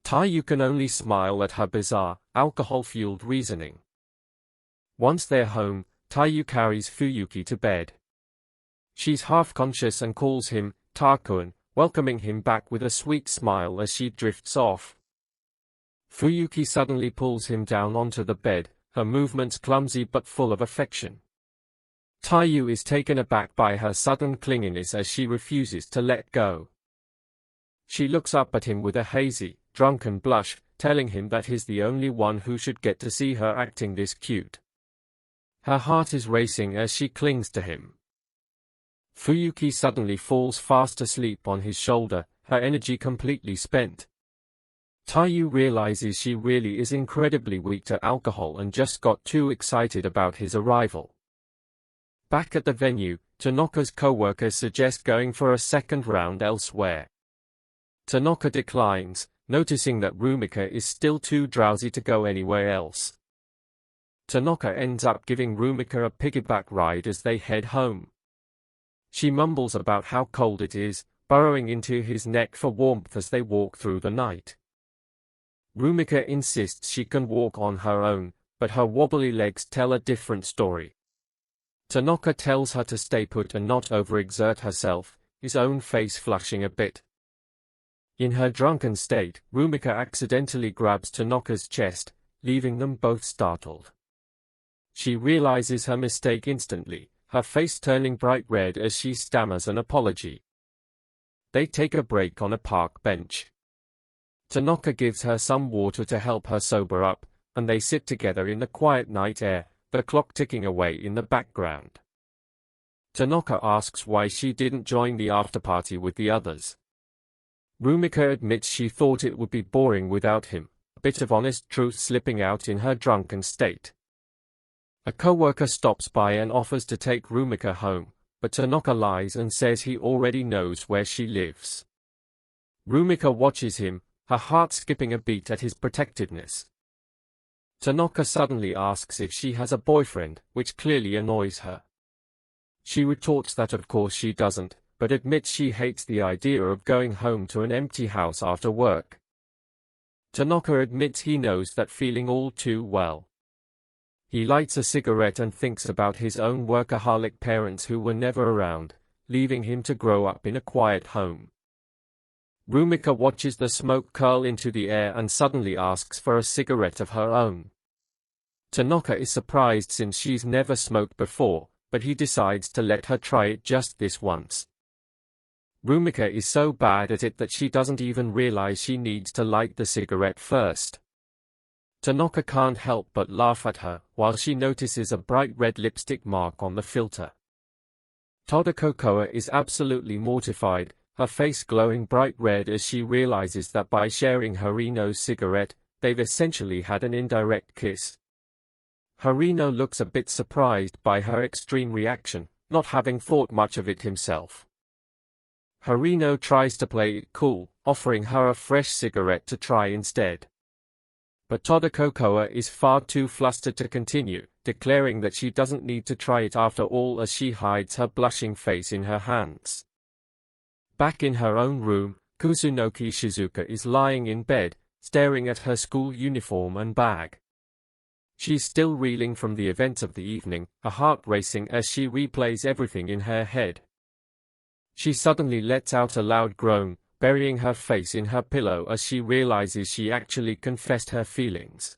Taiyu can only smile at her bizarre, alcohol-fueled reasoning. Once they're home, Taiyu carries Fuyuki to bed. She's half-conscious and calls him Takun, welcoming him back with a sweet smile as she drifts off. Fuyuki suddenly pulls him down onto the bed, her movements clumsy but full of affection. Taiyu is taken aback by her sudden clinginess as she refuses to let go. She looks up at him with a hazy, drunken blush, telling him that he's the only one who should get to see her acting this cute. Her heart is racing as she clings to him. Fuyuki suddenly falls fast asleep on his shoulder, her energy completely spent. Taiyu realizes she really is incredibly weak to alcohol and just got too excited about his arrival. Back at the venue, Tanaka's co-workers suggest going for a second round elsewhere. Tanaka declines, noticing that Rumika is still too drowsy to go anywhere else. Tanaka ends up giving Rumika a piggyback ride as they head home. She mumbles about how cold it is, burrowing into his neck for warmth as they walk through the night. Rumika insists she can walk on her own, but her wobbly legs tell a different story. Tanaka tells her to stay put and not overexert herself, his own face flushing a bit. In her drunken state, Rumika accidentally grabs Tanaka's chest, leaving them both startled. She realizes her mistake instantly, her face turning bright red as she stammers an apology. They take a break on a park bench. Tanaka gives her some water to help her sober up, and they sit together in the quiet night air, the clock ticking away in the background. Tanaka asks why she didn't join the after-party with the others. Rumika admits she thought it would be boring without him, a bit of honest truth slipping out in her drunken state. A co-worker stops by and offers to take Rumika home, but Tanaka lies and says he already knows where she lives. Rumika watches him, her heart skipping a beat at his protectiveness. Tanaka suddenly asks if she has a boyfriend, which clearly annoys her. She retorts that of course she doesn't, but admits she hates the idea of going home to an empty house after work. Tanaka admits he knows that feeling all too well. He lights a cigarette and thinks about his own workaholic parents who were never around, leaving him to grow up in a quiet home. Rumika watches the smoke curl into the air and suddenly asks for a cigarette of her own. Tanaka is surprised since she's never smoked before, but he decides to let her try it just this once. Rumika is so bad at it that she doesn't even realize she needs to light the cigarette first. Tanaka can't help but laugh at her, while she notices a bright red lipstick mark on the filter. Todako is absolutely mortified, her face glowing bright red as she realizes that by sharing Harino's cigarette, they've essentially had an indirect kiss. Harino looks a bit surprised by her extreme reaction, not having thought much of it himself. Harino tries to play it cool, offering her a fresh cigarette to try instead. But Todako is far too flustered to continue, declaring that she doesn't need to try it after all as she hides her blushing face in her hands. Back in her own room, Kusunoki Shizuka is lying in bed, staring at her school uniform and bag. She's still reeling from the events of the evening, her heart racing as she replays everything in her head. She suddenly lets out a loud groan, burying her face in her pillow as she realizes she actually confessed her feelings.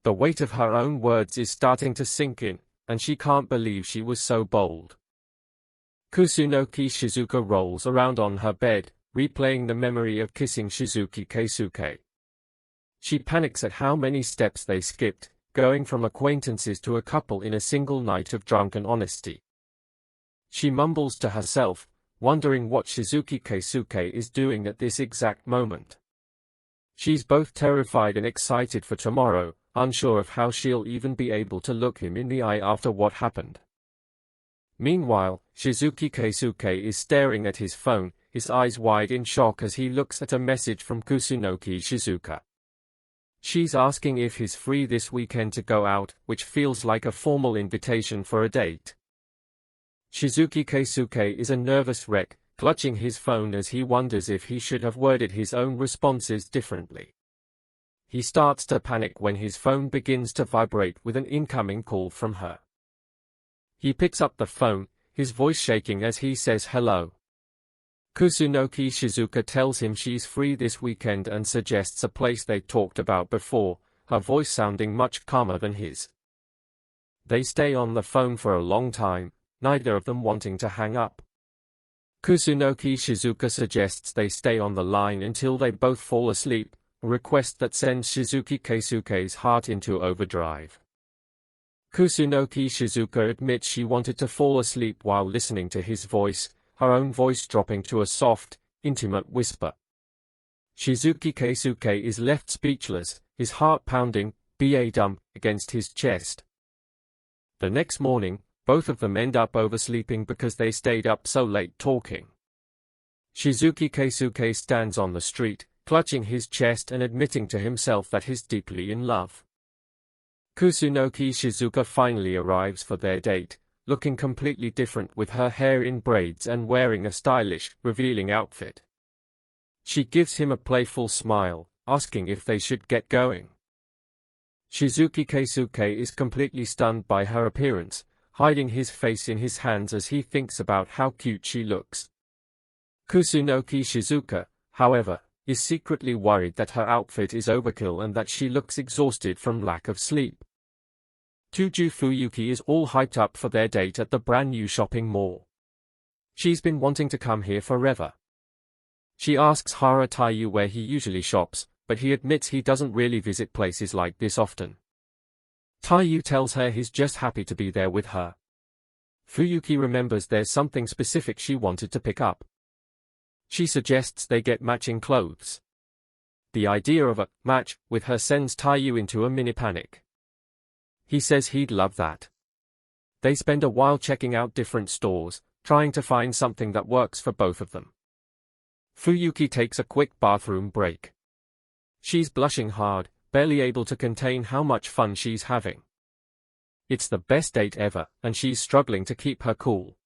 The weight of her own words is starting to sink in, and she can't believe she was so bold. Kusunoki Shizuka rolls around on her bed, replaying the memory of kissing Shizuki Keisuke. She panics at how many steps they skipped, going from acquaintances to a couple in a single night of drunken honesty. She mumbles to herself, wondering what Shizuki Keisuke is doing at this exact moment. She's both terrified and excited for tomorrow, unsure of how she'll even be able to look him in the eye after what happened. Meanwhile, Shizuki Keisuke is staring at his phone, his eyes wide in shock as he looks at a message from Kusunoki Shizuka. She's asking if he's free this weekend to go out, which feels like a formal invitation for a date. Shizuki Keisuke is a nervous wreck, clutching his phone as he wonders if he should have worded his own responses differently. He starts to panic when his phone begins to vibrate with an incoming call from her. He picks up the phone, his voice shaking as he says hello. Kusunoki Shizuka tells him she's free this weekend and suggests a place they talked about before, her voice sounding much calmer than his. They stay on the phone for a long time, neither of them wanting to hang up. Kusunoki Shizuka suggests they stay on the line until they both fall asleep, a request that sends Shizuki Keisuke's heart into overdrive. Kusunoki Shizuka admits she wanted to fall asleep while listening to his voice, her own voice dropping to a soft, intimate whisper. Shizuki Keisuke is left speechless, his heart pounding, ba-dum, against his chest. The next morning, both of them end up oversleeping because they stayed up so late talking. Shizuki Keisuke stands on the street, clutching his chest and admitting to himself that he's deeply in love. Kusunoki Shizuka finally arrives for their date, looking completely different with her hair in braids and wearing a stylish, revealing outfit. She gives him a playful smile, asking if they should get going. Shizuki Keisuke is completely stunned by her appearance, hiding his face in his hands as he thinks about how cute she looks. Kusunoki Shizuka, however, is secretly worried that her outfit is overkill and that she looks exhausted from lack of sleep. Tuju Fuyuki is all hyped up for their date at the brand new shopping mall. She's been wanting to come here forever. She asks Hara Taiyu where he usually shops, but he admits he doesn't really visit places like this often. Taiyu tells her he's just happy to be there with her. Fuyuki remembers there's something specific she wanted to pick up. She suggests they get matching clothes. The idea of a match with her sends Taiyu into a mini panic. He says he'd love that. They spend a while checking out different stores, trying to find something that works for both of them. Fuyuki takes a quick bathroom break. She's blushing hard, barely able to contain how much fun she's having. It's the best date ever, and she's struggling to keep her cool.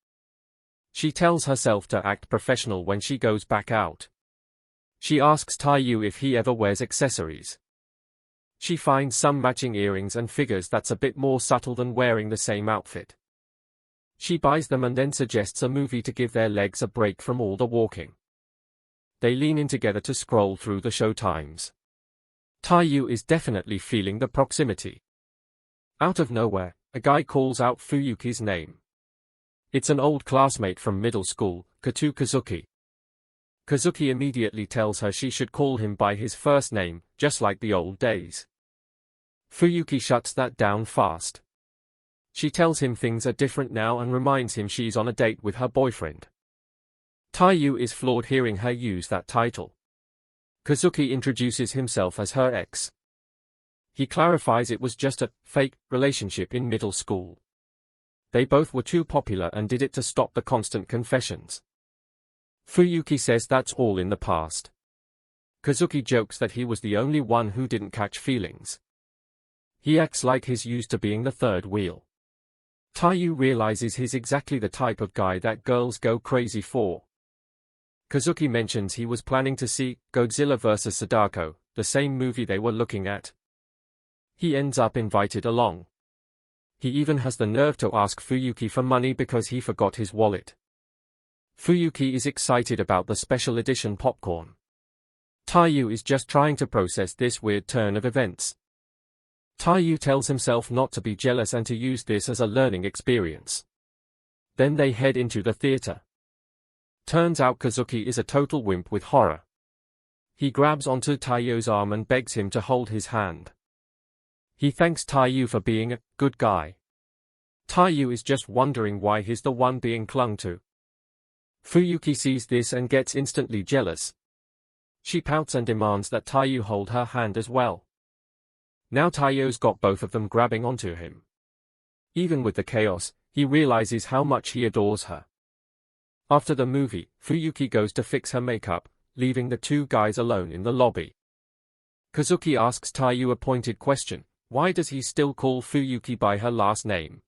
She tells herself to act professional when she goes back out. She asks Taiyu if he ever wears accessories. She finds some matching earrings and figures that's a bit more subtle than wearing the same outfit. She buys them and then suggests a movie to give their legs a break from all the walking. They lean in together to scroll through the show times. Taiyu is definitely feeling the proximity. Out of nowhere, a guy calls out Fuyuki's name. It's an old classmate from middle school, Katu Kazuki. Kazuki immediately tells her she should call him by his first name, just like the old days. Fuyuki shuts that down fast. She tells him things are different now and reminds him she's on a date with her boyfriend. Taiyu is floored hearing her use that title. Kazuki introduces himself as her ex. He clarifies it was just a fake relationship in middle school. They both were too popular and did it to stop the constant confessions. Fuyuki says that's all in the past. Kazuki jokes that he was the only one who didn't catch feelings. He acts like he's used to being the third wheel. Taiyu realizes he's exactly the type of guy that girls go crazy for. Kazuki mentions he was planning to see Godzilla vs. Sadako, the same movie they were looking at. He ends up invited along. He even has the nerve to ask Fuyuki for money because he forgot his wallet. Fuyuki is excited about the special edition popcorn. Taiyu is just trying to process this weird turn of events. Taiyu tells himself not to be jealous and to use this as a learning experience. Then they head into the theater. Turns out Kazuki is a total wimp with horror. He grabs onto Taiyu's arm and begs him to hold his hand. He thanks Taiyu for being a good guy. Taiyu is just wondering why he's the one being clung to. Fuyuki sees this and gets instantly jealous. She pouts and demands that Taiyu hold her hand as well. Now Taiyu's got both of them grabbing onto him. Even with the chaos, He realizes how much he adores her. After the movie, Fuyuki goes to fix her makeup, leaving the two guys alone in the lobby. Kazuki asks Taiyu a pointed question: why does he still call Fuyuki by her last name?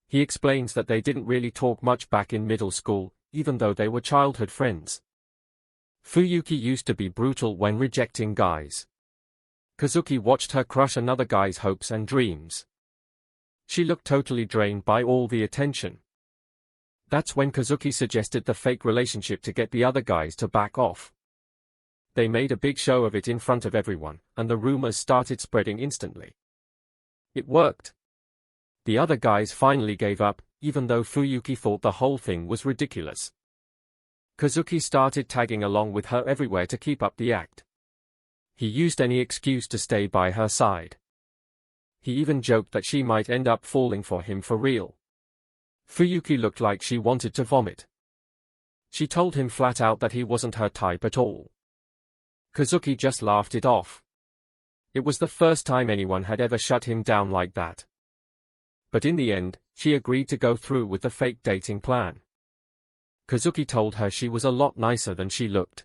He explains that they didn't really talk much back in middle school, even though they were childhood friends. Fuyuki used to be brutal when rejecting guys. Kazuki watched her crush another guy's hopes and dreams. She looked totally drained by all the attention. That's when Kazuki suggested the fake relationship to get the other guys to back off. They made a big show of it in front of everyone, and the rumors started spreading instantly. It worked. The other guys finally gave up, even though Fuyuki thought the whole thing was ridiculous. Kazuki started tagging along with her everywhere to keep up the act. He used any excuse to stay by her side. He even joked that she might end up falling for him for real. Fuyuki looked like she wanted to vomit. She told him flat out that he wasn't her type at all. Kazuki just laughed it off. It was the first time anyone had ever shut him down like that. But in the end, she agreed to go through with the fake dating plan. Kazuki told her she was a lot nicer than she looked.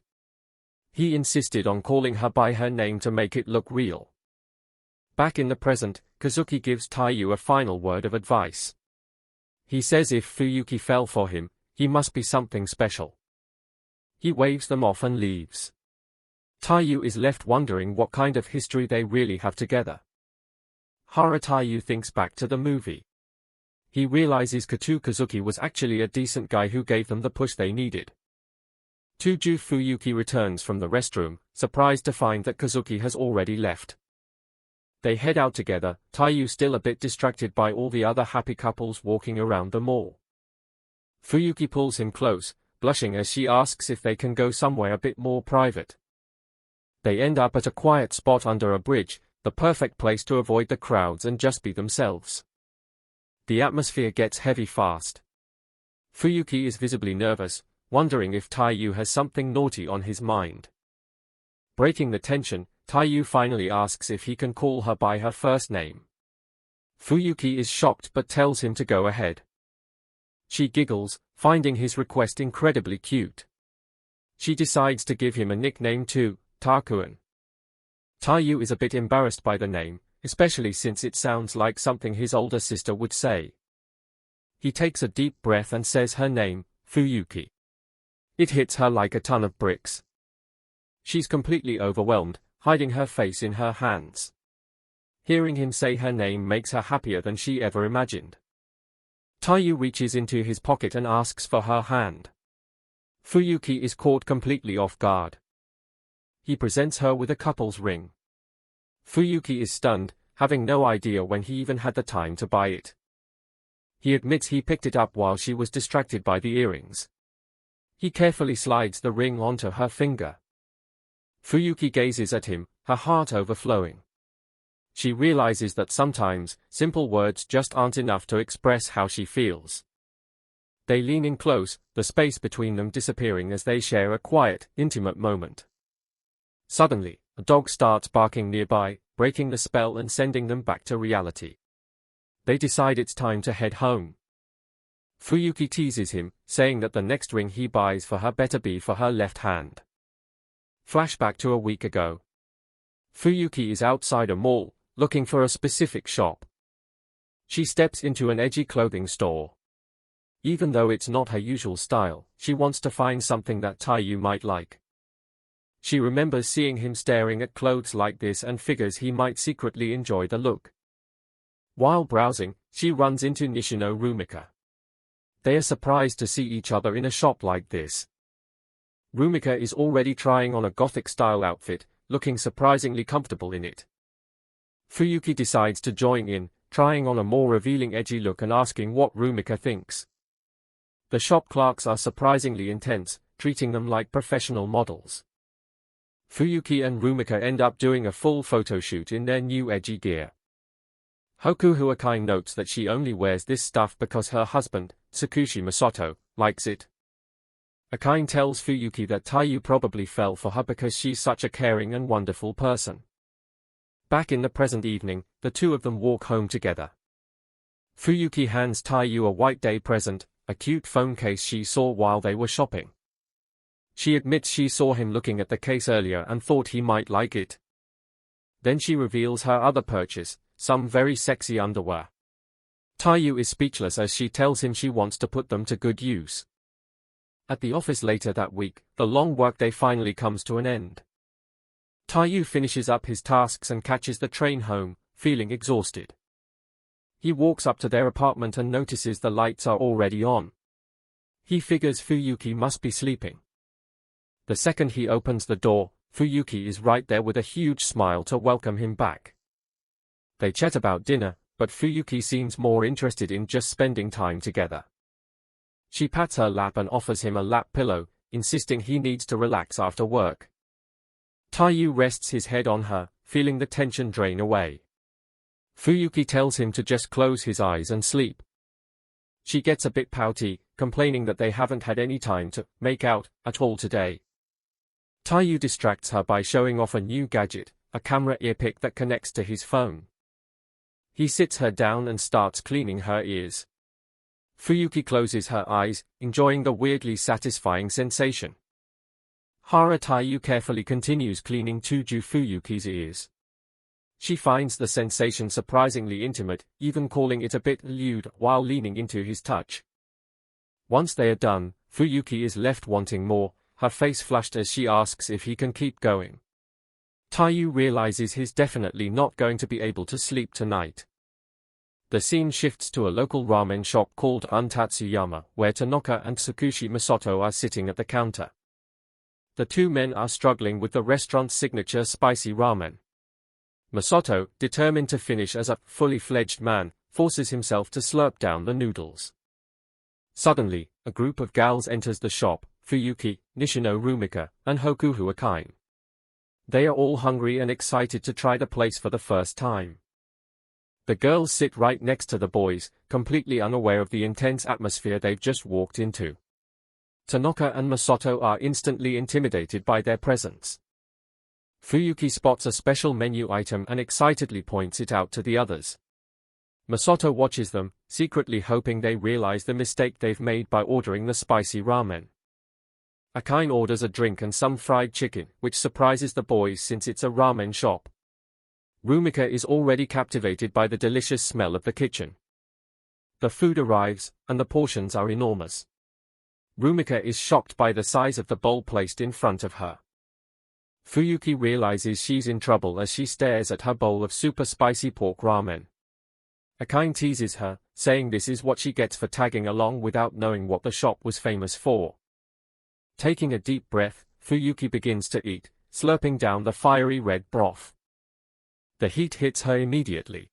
He insisted on calling her by her name to make it look real. Back in the present, Kazuki gives Taiyu a final word of advice. He says if Fuyuki fell for him, he must be something special. He waves them off and leaves. Taiyu is left wondering what kind of history they really have together. Taiyu thinks back to the movie. He realizes Kazuki was actually a decent guy who gave them the push they needed. Fuyuki returns from the restroom, surprised to find that Kazuki has already left. They head out together, Taiyu still a bit distracted by all the other happy couples walking around the mall. Fuyuki pulls him close, blushing as she asks if they can go somewhere a bit more private. They end up at a quiet spot under a bridge, the perfect place to avoid the crowds and just be themselves. The atmosphere gets heavy fast. Fuyuki is visibly nervous, wondering if Taiyu has something naughty on his mind. Breaking the tension, Taiyu finally asks if he can call her by her first name. Fuyuki is shocked but tells him to go ahead. She giggles, finding his request incredibly cute. She decides to give him a nickname too, Takuan. Taiyu is a bit embarrassed by the name, especially since it sounds like something his older sister would say. He takes a deep breath and says her name, Fuyuki. It hits her like a ton of bricks. She's completely overwhelmed, hiding her face in her hands. Hearing him say her name makes her happier than she ever imagined. Taiyu reaches into his pocket and asks for her hand. Fuyuki is caught completely off guard. He presents her with a couple's ring. Fuyuki is stunned, having no idea when he even had the time to buy it. He admits he picked it up while she was distracted by the earrings. He carefully slides the ring onto her finger. Fuyuki gazes at him, her heart overflowing. She realizes that sometimes, simple words just aren't enough to express how she feels. They lean in close, the space between them disappearing as they share a quiet, intimate moment. Suddenly, a dog starts barking nearby, breaking the spell and sending them back to reality. They decide it's time to head home. Fuyuki teases him, saying that the next ring he buys for her better be for her left hand. Flashback to a week ago. Fuyuki is outside a mall, looking for a specific shop. She steps into an edgy clothing store. Even though it's not her usual style, she wants to find something that Taiyu might like. She remembers seeing him staring at clothes like this and figures he might secretly enjoy the look. While browsing, she runs into Nishino Rumika. They are surprised to see each other in a shop like this. Rumika is already trying on a gothic-style outfit, looking surprisingly comfortable in it. Fuyuki decides to join in, trying on a more revealing edgy look and asking what Rumika thinks. The shop clerks are surprisingly intense, treating them like professional models. Fuyuki and Rumika end up doing a full photo shoot in their new edgy gear. Hokuhu Akai notes that she only wears this stuff because her husband, Tsukushi Masato, likes it. Akine tells Fuyuki that Taiyu probably fell for her because she's such a caring and wonderful person. Back in the present evening, the two of them walk home together. Fuyuki hands Taiyu a White Day present, a cute phone case she saw while they were shopping. She admits she saw him looking at the case earlier and thought he might like it. Then she reveals her other purchase, some very sexy underwear. Taiyu is speechless as she tells him she wants to put them to good use. At the office later that week, the long workday finally comes to an end. Taiyu finishes up his tasks and catches the train home, feeling exhausted. He walks up to their apartment and notices the lights are already on. He figures Fuyuki must be sleeping. The second he opens the door, Fuyuki is right there with a huge smile to welcome him back. They chat about dinner, but Fuyuki seems more interested in just spending time together. She pats her lap and offers him a lap pillow, insisting he needs to relax after work. Taiyu rests his head on her, feeling the tension drain away. Fuyuki tells him to just close his eyes and sleep. She gets a bit pouty, complaining that they haven't had any time to make out at all today. Taiyu distracts her by showing off a new gadget, a camera earpick that connects to his phone. He sits her down and starts cleaning her ears. Fuyuki closes her eyes, enjoying the weirdly satisfying sensation. Taiyu carefully continues cleaning Tuju Fuyuki's ears. She finds the sensation surprisingly intimate, even calling it a bit lewd while leaning into his touch. Once they are done, Fuyuki is left wanting more, her face flushed as she asks if he can keep going. Taiyu realizes he's definitely not going to be able to sleep tonight. The scene shifts to a local ramen shop called Untatsuyama, where Tanaka and Tsukushi Masato are sitting at the counter. The two men are struggling with the restaurant's signature spicy ramen. Masato, determined to finish as a fully-fledged man, forces himself to slurp down the noodles. Suddenly, a group of gals enters the shop, Fuyuki, Nishino Rumika, and Hokuhu Akine. They are all hungry and excited to try the place for the first time. The girls sit right next to the boys, completely unaware of the intense atmosphere they've just walked into. Tanaka and Masato are instantly intimidated by their presence. Fuyuki spots a special menu item and excitedly points it out to the others. Masato watches them, secretly hoping they realize the mistake they've made by ordering the spicy ramen. Akine orders a drink and some fried chicken, which surprises the boys since it's a ramen shop. Rumika is already captivated by the delicious smell of the kitchen. The food arrives, and the portions are enormous. Rumika is shocked by the size of the bowl placed in front of her. Fuyuki realizes she's in trouble as she stares at her bowl of super spicy pork ramen. Akine teases her, saying this is what she gets for tagging along without knowing what the shop was famous for. Taking a deep breath, Fuyuki begins to eat, slurping down the fiery red broth. The heat hits her immediately.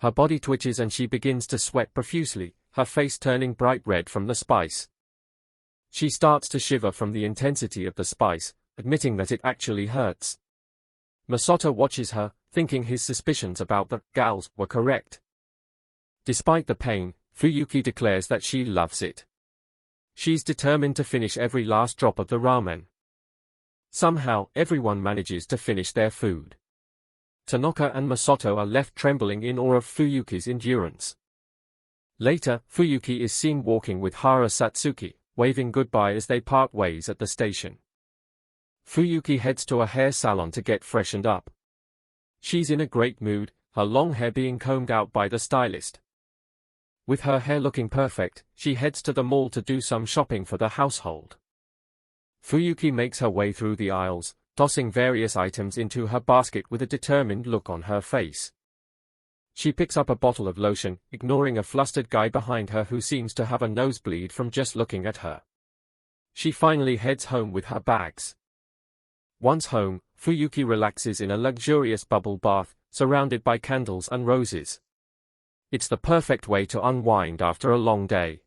Her body twitches and she begins to sweat profusely, her face turning bright red from the spice. She starts to shiver from the intensity of the spice, admitting that it actually hurts. Masato watches her, thinking his suspicions about the gals were correct. Despite the pain, Fuyuki declares that she loves it. She's determined to finish every last drop of the ramen. Somehow, everyone manages to finish their food. Tanaka and Masato are left trembling in awe of Fuyuki's endurance. Later, Fuyuki is seen walking with Hara Satsuki, waving goodbye as they part ways at the station. Fuyuki heads to a hair salon to get freshened up. She's in a great mood, her long hair being combed out by the stylist. With her hair looking perfect, she heads to the mall to do some shopping for the household. Fuyuki makes her way through the aisles, tossing various items into her basket with a determined look on her face. She picks up a bottle of lotion, ignoring a flustered guy behind her who seems to have a nosebleed from just looking at her. She finally heads home with her bags. Once home, Fuyuki relaxes in a luxurious bubble bath, surrounded by candles and roses. It's the perfect way to unwind after a long day.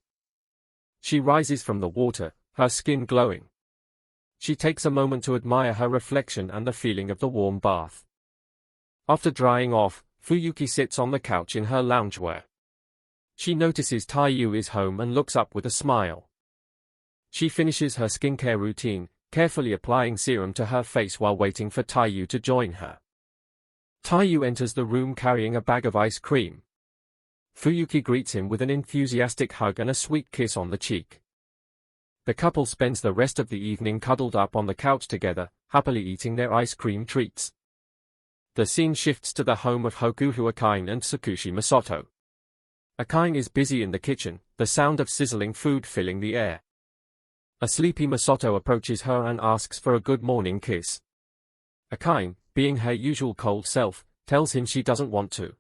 She rises from the water, her skin glowing. She takes a moment to admire her reflection and the feeling of the warm bath. After drying off, Fuyuki sits on the couch in her loungewear. She notices Taiyu is home and looks up with a smile. She finishes her skincare routine, carefully applying serum to her face while waiting for Taiyu to join her. Taiyu enters the room carrying a bag of ice cream. Fuyuki greets him with an enthusiastic hug and a sweet kiss on the cheek. The couple spends the rest of the evening cuddled up on the couch together, happily eating their ice cream treats. The scene shifts to the home of Hokuhu Akane and Tsukushi Masato. Akane is busy in the kitchen, the sound of sizzling food filling the air. A sleepy Masato approaches her and asks for a good morning kiss. Akane, being her usual cold self, tells him she doesn't want to.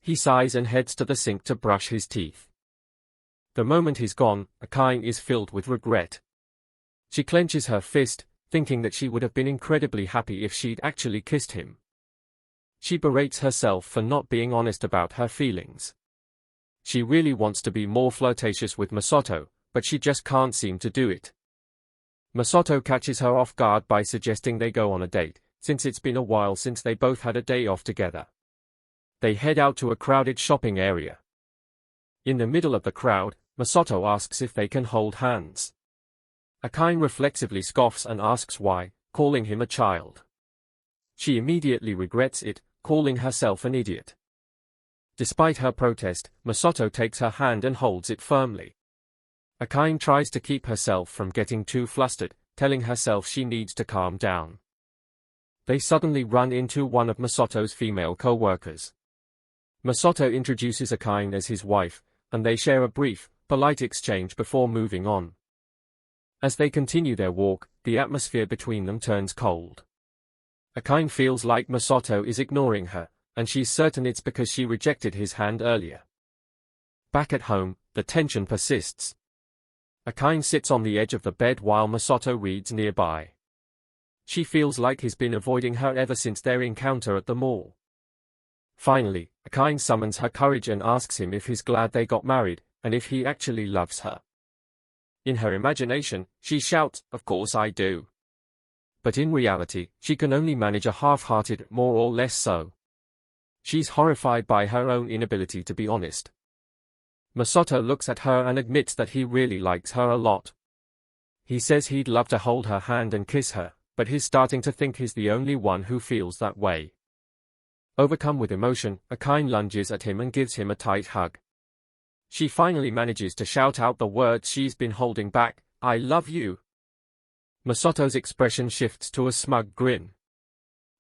He sighs and heads to the sink to brush his teeth. The moment he's gone, Akane is filled with regret. She clenches her fist, thinking that she would have been incredibly happy if she'd actually kissed him. She berates herself for not being honest about her feelings. She really wants to be more flirtatious with Masato, but she just can't seem to do it. Masato catches her off guard by suggesting they go on a date, since it's been a while since they both had a day off together. They head out to a crowded shopping area. In the middle of the crowd, Masato asks if they can hold hands. Akane reflexively scoffs and asks why, calling him a child. She immediately regrets it, calling herself an idiot. Despite her protest, Masato takes her hand and holds it firmly. Akane tries to keep herself from getting too flustered, telling herself she needs to calm down. They suddenly run into one of Masato's female co-workers. Masato introduces Akane as his wife, and they share a brief, polite exchange before moving on. As they continue their walk, the atmosphere between them turns cold. Akane feels like Masato is ignoring her, and she's certain it's because she rejected his hand earlier. Back at home, the tension persists. Akane sits on the edge of the bed while Masato reads nearby. She feels like he's been avoiding her ever since their encounter at the mall. Finally, Akane summons her courage and asks him if he's glad they got married, and if he actually loves her. In her imagination, she shouts, "Of course I do." But in reality, she can only manage a half-hearted more or less so. She's horrified by her own inability to be honest. Masato looks at her and admits that he really likes her a lot. He says he'd love to hold her hand and kiss her, but he's starting to think he's the only one who feels that way. Overcome with emotion, Akane lunges at him and gives him a tight hug. She finally manages to shout out the words she's been holding back, "I love you." Masato's expression shifts to a smug grin.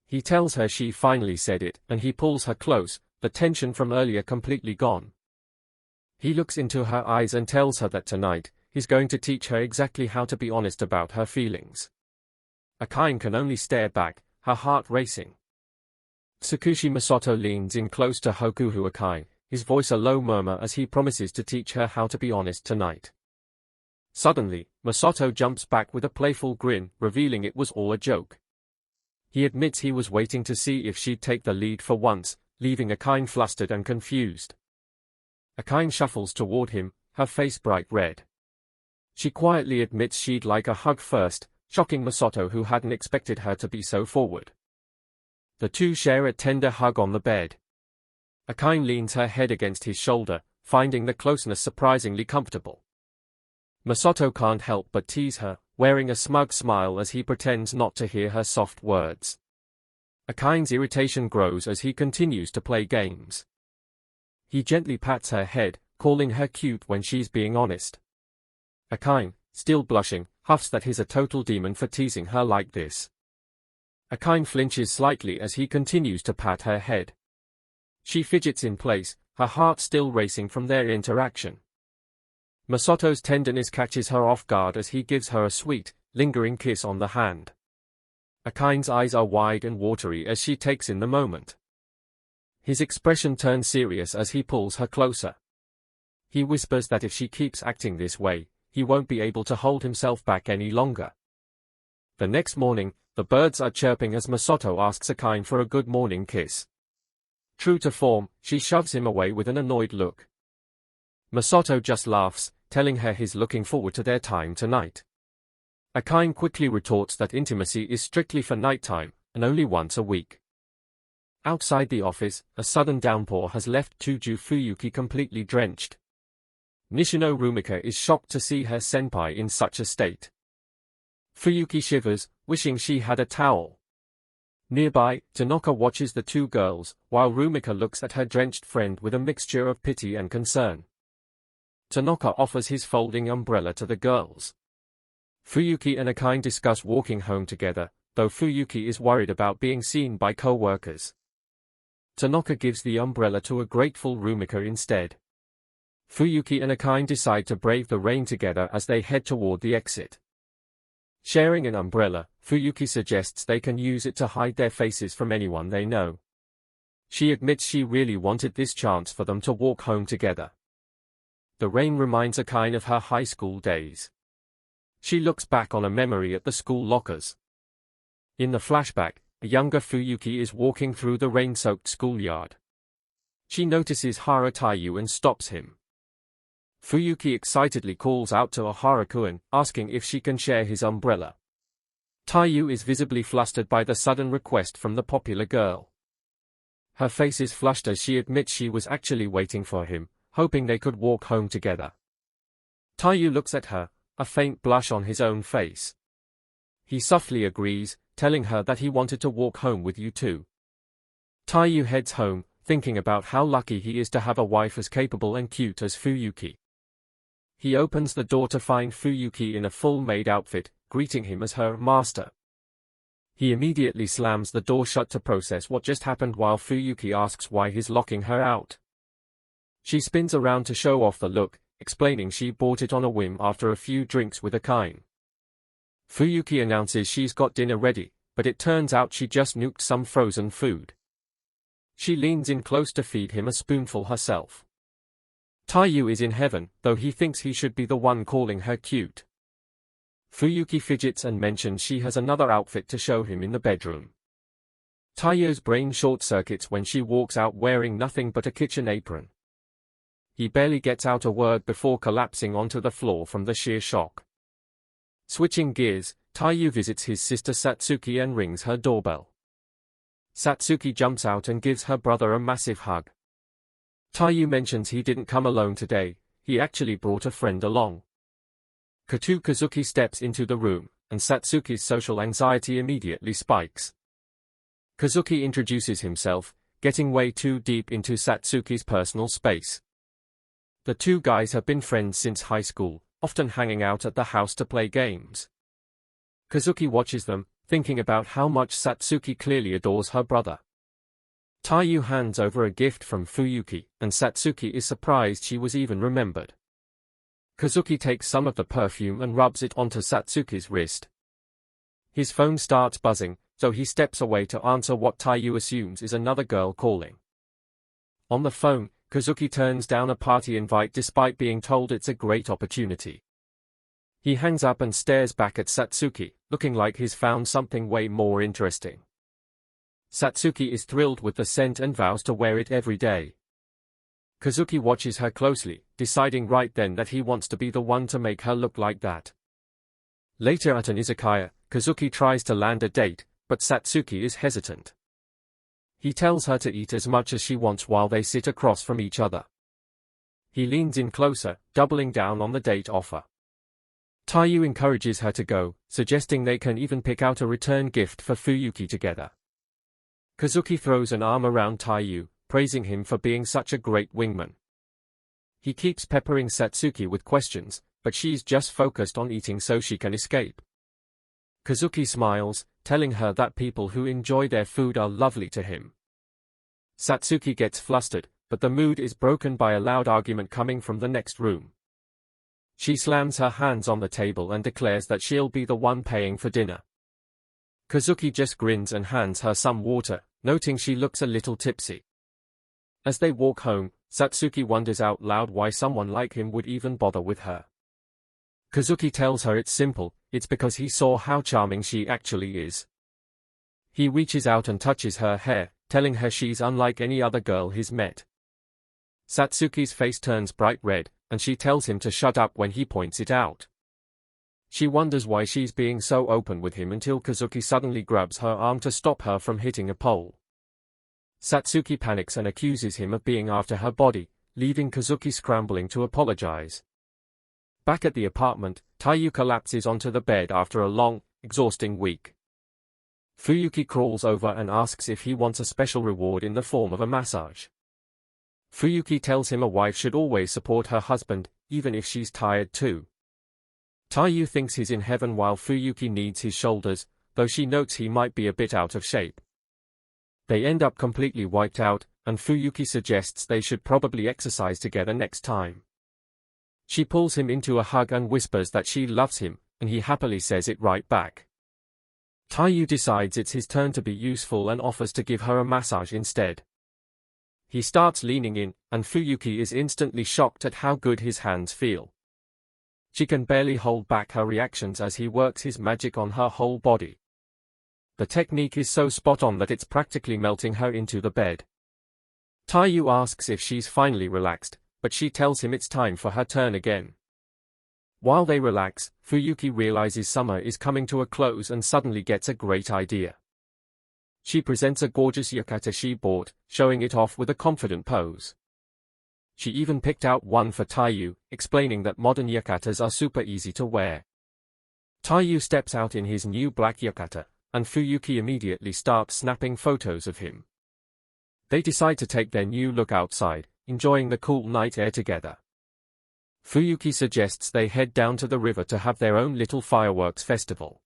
He tells her she finally said it, and he pulls her close, the tension from earlier completely gone. He looks into her eyes and tells her that tonight, he's going to teach her exactly how to be honest about her feelings. Akane can only stare back, her heart racing. Tsukushi Masato leans in close to Hokuhu Akane, his voice a low murmur as he promises to teach her how to be honest tonight. Suddenly, Masato jumps back with a playful grin, revealing it was all a joke. He admits he was waiting to see if she'd take the lead for once, leaving Akane flustered and confused. Akane shuffles toward him, her face bright red. She quietly admits she'd like a hug first, shocking Masato who hadn't expected her to be so forward. The two share a tender hug on the bed. Akane leans her head against his shoulder, finding the closeness surprisingly comfortable. Masato can't help but tease her, wearing a smug smile as he pretends not to hear her soft words. Akane's irritation grows as he continues to play games. He gently pats her head, calling her cute when she's being honest. Akane, still blushing, huffs that he's a total demon for teasing her like this. Akane flinches slightly as he continues to pat her head. She fidgets in place, her heart still racing from their interaction. Masato's tenderness catches her off guard as he gives her a sweet, lingering kiss on the hand. Akane's eyes are wide and watery as she takes in the moment. His expression turns serious as he pulls her closer. He whispers that if she keeps acting this way, he won't be able to hold himself back any longer. The next morning, the birds are chirping as Masato asks Akane for a good morning kiss. True to form, she shoves him away with an annoyed look. Masato just laughs, telling her he's looking forward to their time tonight. Akane quickly retorts that intimacy is strictly for nighttime, and only once a week. Outside the office, a sudden downpour has left Tuju Fuyuki completely drenched. Nishino Rumika is shocked to see her senpai in such a state. Fuyuki shivers, wishing she had a towel. Nearby, Tanaka watches the two girls, while Rumika looks at her drenched friend with a mixture of pity and concern. Tanaka offers his folding umbrella to the girls. Fuyuki and Akane discuss walking home together, though Fuyuki is worried about being seen by co-workers. Tanaka gives the umbrella to a grateful Rumika instead. Fuyuki and Akane decide to brave the rain together as they head toward the exit. Sharing an umbrella, Fuyuki suggests they can use it to hide their faces from anyone they know. She admits she really wanted this chance for them to walk home together. The rain reminds Akane of her high school days. She looks back on a memory at the school lockers. In the flashback, a younger Fuyuki is walking through the rain-soaked schoolyard. She notices Hara Taiyu and stops him. Fuyuki excitedly calls out to Hara-kun, asking if she can share his umbrella. Taiyu is visibly flustered by the sudden request from the popular girl. Her face is flushed as she admits she was actually waiting for him, hoping they could walk home together. Taiyu looks at her, a faint blush on his own face. He softly agrees, telling her that he wanted to walk home with you too. Taiyu heads home, thinking about how lucky he is to have a wife as capable and cute as Fuyuki. He opens the door to find Fuyuki in a full maid outfit, greeting him as her master. He immediately slams the door shut to process what just happened while Fuyuki asks why he's locking her out. She spins around to show off the look, explaining she bought it on a whim after a few drinks with Akane. Fuyuki announces she's got dinner ready, but it turns out she just nuked some frozen food. She leans in close to feed him a spoonful herself. Taiyu is in heaven, though he thinks he should be the one calling her cute. Fuyuki fidgets and mentions she has another outfit to show him in the bedroom. Taiyu's brain short-circuits when she walks out wearing nothing but a kitchen apron. He barely gets out a word before collapsing onto the floor from the sheer shock. Switching gears, Taiyu visits his sister Satsuki and rings her doorbell. Satsuki jumps out and gives her brother a massive hug. Taiyu mentions he didn't come alone today, he actually brought a friend along. Kazuki steps into the room, and Satsuki's social anxiety immediately spikes. Kazuki introduces himself, getting way too deep into Satsuki's personal space. The two guys have been friends since high school, often hanging out at the house to play games. Kazuki watches them, thinking about how much Satsuki clearly adores her brother. Taiyu hands over a gift from Fuyuki, and Satsuki is surprised she was even remembered. Kazuki takes some of the perfume and rubs it onto Satsuki's wrist. His phone starts buzzing, so he steps away to answer what Taiyu assumes is another girl calling. On the phone, Kazuki turns down a party invite despite being told it's a great opportunity. He hangs up and stares back at Satsuki, looking like he's found something way more interesting. Satsuki is thrilled with the scent and vows to wear it every day. Kazuki watches her closely, deciding right then that he wants to be the one to make her look like that. Later at an izakaya, Kazuki tries to land a date, but Satsuki is hesitant. He tells her to eat as much as she wants while they sit across from each other. He leans in closer, doubling down on the date offer. Taiyu encourages her to go, suggesting they can even pick out a return gift for Fuyuki together. Kazuki throws an arm around Taiyu, praising him for being such a great wingman. He keeps peppering Satsuki with questions, but she's just focused on eating so she can escape. Kazuki smiles, telling her that people who enjoy their food are lovely to him. Satsuki gets flustered, but the mood is broken by a loud argument coming from the next room. She slams her hands on the table and declares that she'll be the one paying for dinner. Kazuki just grins and hands her some water, noting she looks a little tipsy. As they walk home, Satsuki wonders out loud why someone like him would even bother with her. Kazuki tells her it's simple, it's because he saw how charming she actually is. He reaches out and touches her hair, telling her she's unlike any other girl he's met. Satsuki's face turns bright red, and she tells him to shut up when he points it out. She wonders why she's being so open with him until Kazuki suddenly grabs her arm to stop her from hitting a pole. Satsuki panics and accuses him of being after her body, leaving Kazuki scrambling to apologize. Back at the apartment, Taiyu collapses onto the bed after a long, exhausting week. Fuyuki crawls over and asks if he wants a special reward in the form of a massage. Fuyuki tells him a wife should always support her husband, even if she's tired too. Taiyu thinks he's in heaven while Fuyuki needs his shoulders, though she notes he might be a bit out of shape. They end up completely wiped out, and Fuyuki suggests they should probably exercise together next time. She pulls him into a hug and whispers that she loves him, and he happily says it right back. Taiyu decides it's his turn to be useful and offers to give her a massage instead. He starts leaning in, and Fuyuki is instantly shocked at how good his hands feel. She can barely hold back her reactions as he works his magic on her whole body. The technique is so spot on that it's practically melting her into the bed. Taiyu asks if she's finally relaxed, but she tells him it's time for her turn again. While they relax, Fuyuki realizes summer is coming to a close and suddenly gets a great idea. She presents a gorgeous yukata she bought, showing it off with a confident pose. She even picked out one for Taiyu, explaining that modern yukatas are super easy to wear. Taiyu steps out in his new black yukata, and Fuyuki immediately starts snapping photos of him. They decide to take their new look outside, enjoying the cool night air together. Fuyuki suggests they head down to the river to have their own little fireworks festival.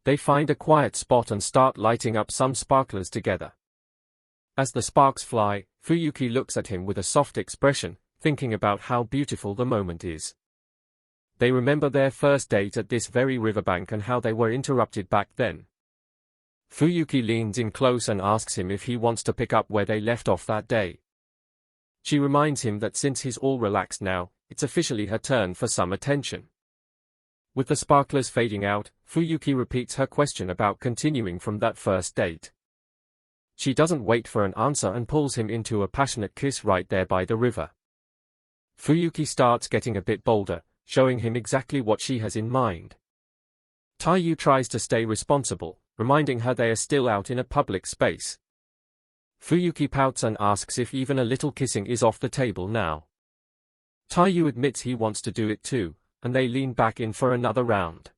They find a quiet spot and start lighting up some sparklers together. As the sparks fly, Fuyuki looks at him with a soft expression, thinking about how beautiful the moment is. They remember their first date at this very riverbank and how they were interrupted back then. Fuyuki leans in close and asks him if he wants to pick up where they left off that day. She reminds him that since he's all relaxed now, it's officially her turn for some attention. With the sparklers fading out, Fuyuki repeats her question about continuing from that first date. She doesn't wait for an answer and pulls him into a passionate kiss right there by the river. Fuyuki starts getting a bit bolder, showing him exactly what she has in mind. Taiyu tries to stay responsible, reminding her they are still out in a public space. Fuyuki pouts and asks if even a little kissing is off the table now. Taiyu admits he wants to do it too, and they lean back in for another round.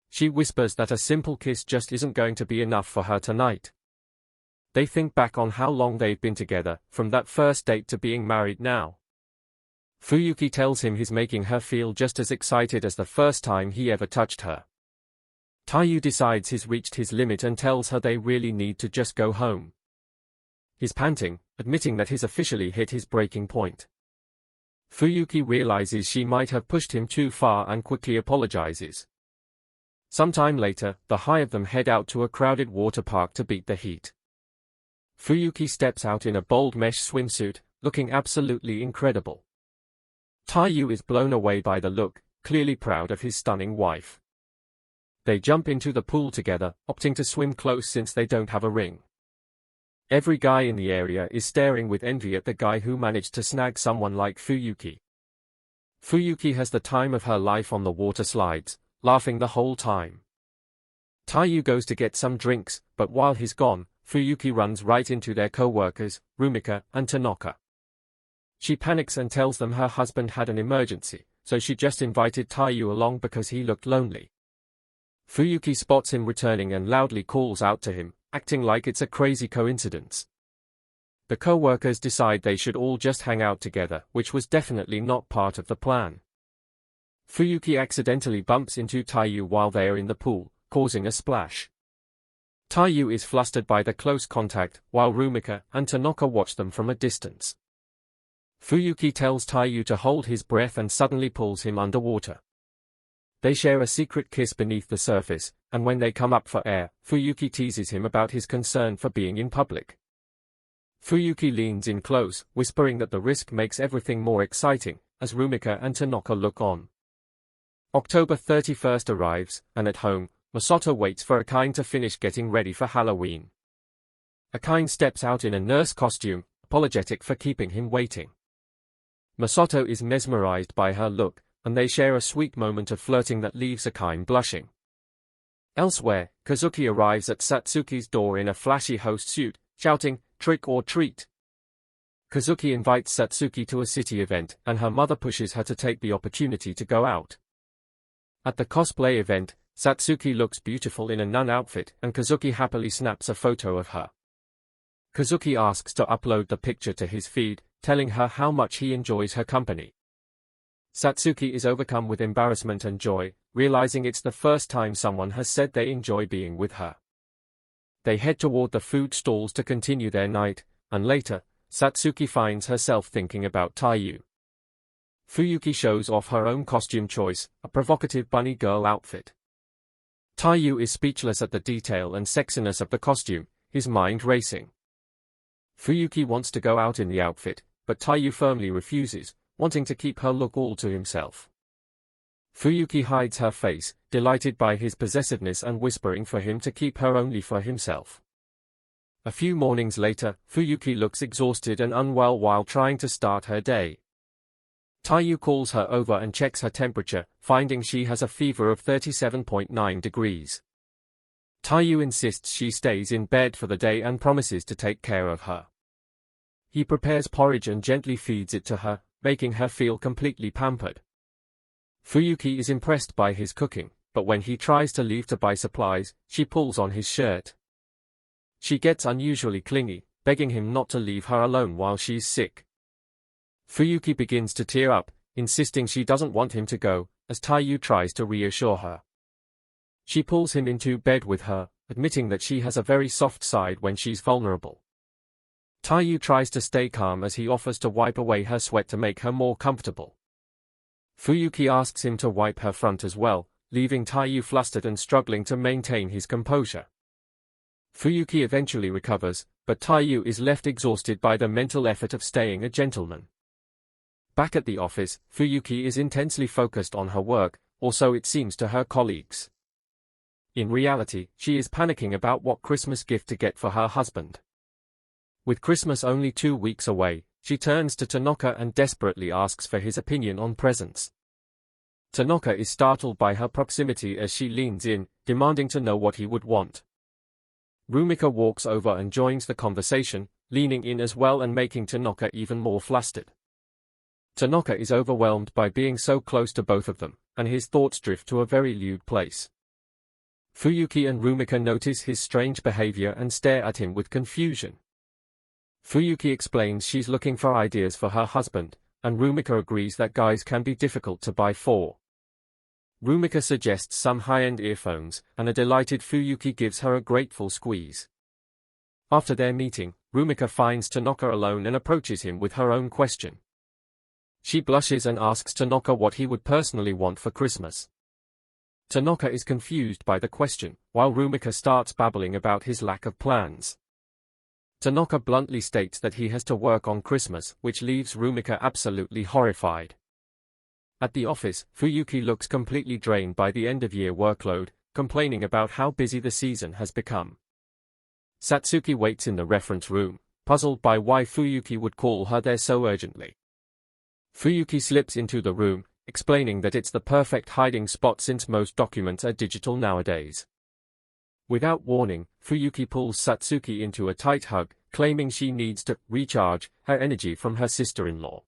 She whispers that a simple kiss just isn't going to be enough for her tonight. They think back on how long they've been together, from that first date to being married now. Fuyuki tells him he's making her feel just as excited as the first time he ever touched her. Taiyu decides he's reached his limit and tells her they really need to just go home. He's panting, admitting that he's officially hit his breaking point. Fuyuki realizes she might have pushed him too far and quickly apologizes. Sometime later, the high of them head out to a crowded water park to beat the heat. Fuyuki steps out in a bold mesh swimsuit, looking absolutely incredible. Taiyu is blown away by the look, clearly proud of his stunning wife. They jump into the pool together, opting to swim close since they don't have a ring. Every guy in the area is staring with envy at the guy who managed to snag someone like Fuyuki. Fuyuki has the time of her life on the water slides, laughing the whole time. Taiyu goes to get some drinks, but while he's gone, Fuyuki runs right into their co-workers, Rumika and Tanaka. She panics and tells them her husband had an emergency, so she just invited Taiyu along because he looked lonely. Fuyuki spots him returning and loudly calls out to him, acting like it's a crazy coincidence. The co-workers decide they should all just hang out together, which was definitely not part of the plan. Fuyuki accidentally bumps into Taiyu while they are in the pool, causing a splash. Taiyu is flustered by the close contact, while Rumika and Tanaka watch them from a distance. Fuyuki tells Taiyu to hold his breath and suddenly pulls him underwater. They share a secret kiss beneath the surface, and when they come up for air, Fuyuki teases him about his concern for being in public. Fuyuki leans in close, whispering that the risk makes everything more exciting, as Rumika and Tanaka look on. October 31st arrives, and at home, Masato waits for Akane to finish getting ready for Halloween. Akane steps out in a nurse costume, apologetic for keeping him waiting. Masato is mesmerized by her look, and they share a sweet moment of flirting that leaves Akane blushing. Elsewhere, Kazuki arrives at Satsuki's door in a flashy host suit, shouting, "Trick or treat!" Kazuki invites Satsuki to a city event, and her mother pushes her to take the opportunity to go out. At the cosplay event, Satsuki looks beautiful in a nun outfit and Kazuki happily snaps a photo of her. Kazuki asks to upload the picture to his feed, telling her how much he enjoys her company. Satsuki is overcome with embarrassment and joy, realizing it's the first time someone has said they enjoy being with her. They head toward the food stalls to continue their night, and later, Satsuki finds herself thinking about Taiyu. Fuyuki shows off her own costume choice, a provocative bunny girl outfit. Taiyu is speechless at the detail and sexiness of the costume, his mind racing. Fuyuki wants to go out in the outfit, but Taiyu firmly refuses, wanting to keep her look all to himself. Fuyuki hides her face, delighted by his possessiveness and whispering for him to keep her only for himself. A few mornings later, Fuyuki looks exhausted and unwell while trying to start her day. Taiyu calls her over and checks her temperature, finding she has a fever of 37.9 degrees. Taiyu insists she stays in bed for the day and promises to take care of her. He prepares porridge and gently feeds it to her, making her feel completely pampered. Fuyuki is impressed by his cooking, but when he tries to leave to buy supplies, she pulls on his shirt. She gets unusually clingy, begging him not to leave her alone while she's sick. Fuyuki begins to tear up, insisting she doesn't want him to go, as Taiyu tries to reassure her. She pulls him into bed with her, admitting that she has a very soft side when she's vulnerable. Taiyu tries to stay calm as he offers to wipe away her sweat to make her more comfortable. Fuyuki asks him to wipe her front as well, leaving Taiyu flustered and struggling to maintain his composure. Fuyuki eventually recovers, but Taiyu is left exhausted by the mental effort of staying a gentleman. Back at the office, Fuyuki is intensely focused on her work, or so it seems to her colleagues. In reality, she is panicking about what Christmas gift to get for her husband. With Christmas only 2 weeks away, she turns to Tanaka and desperately asks for his opinion on presents. Tanaka is startled by her proximity as she leans in, demanding to know what he would want. Rumika walks over and joins the conversation, leaning in as well and making Tanaka even more flustered. Tanaka is overwhelmed by being so close to both of them, and his thoughts drift to a very lewd place. Fuyuki and Rumika notice his strange behavior and stare at him with confusion. Fuyuki explains she's looking for ideas for her husband, and Rumika agrees that guys can be difficult to buy for. Rumika suggests some high-end earphones, and a delighted Fuyuki gives her a grateful squeeze. After their meeting, Rumika finds Tanaka alone and approaches him with her own question. She blushes and asks Tanaka what he would personally want for Christmas. Tanaka is confused by the question, while Rumika starts babbling about his lack of plans. Tanaka bluntly states that he has to work on Christmas, which leaves Rumika absolutely horrified. At the office, Fuyuki looks completely drained by the end-of-year workload, complaining about how busy the season has become. Satsuki waits in the reference room, puzzled by why Fuyuki would call her there so urgently. Fuyuki slips into the room, explaining that it's the perfect hiding spot since most documents are digital nowadays. Without warning, Fuyuki pulls Satsuki into a tight hug, claiming she needs to recharge her energy from her sister-in-law.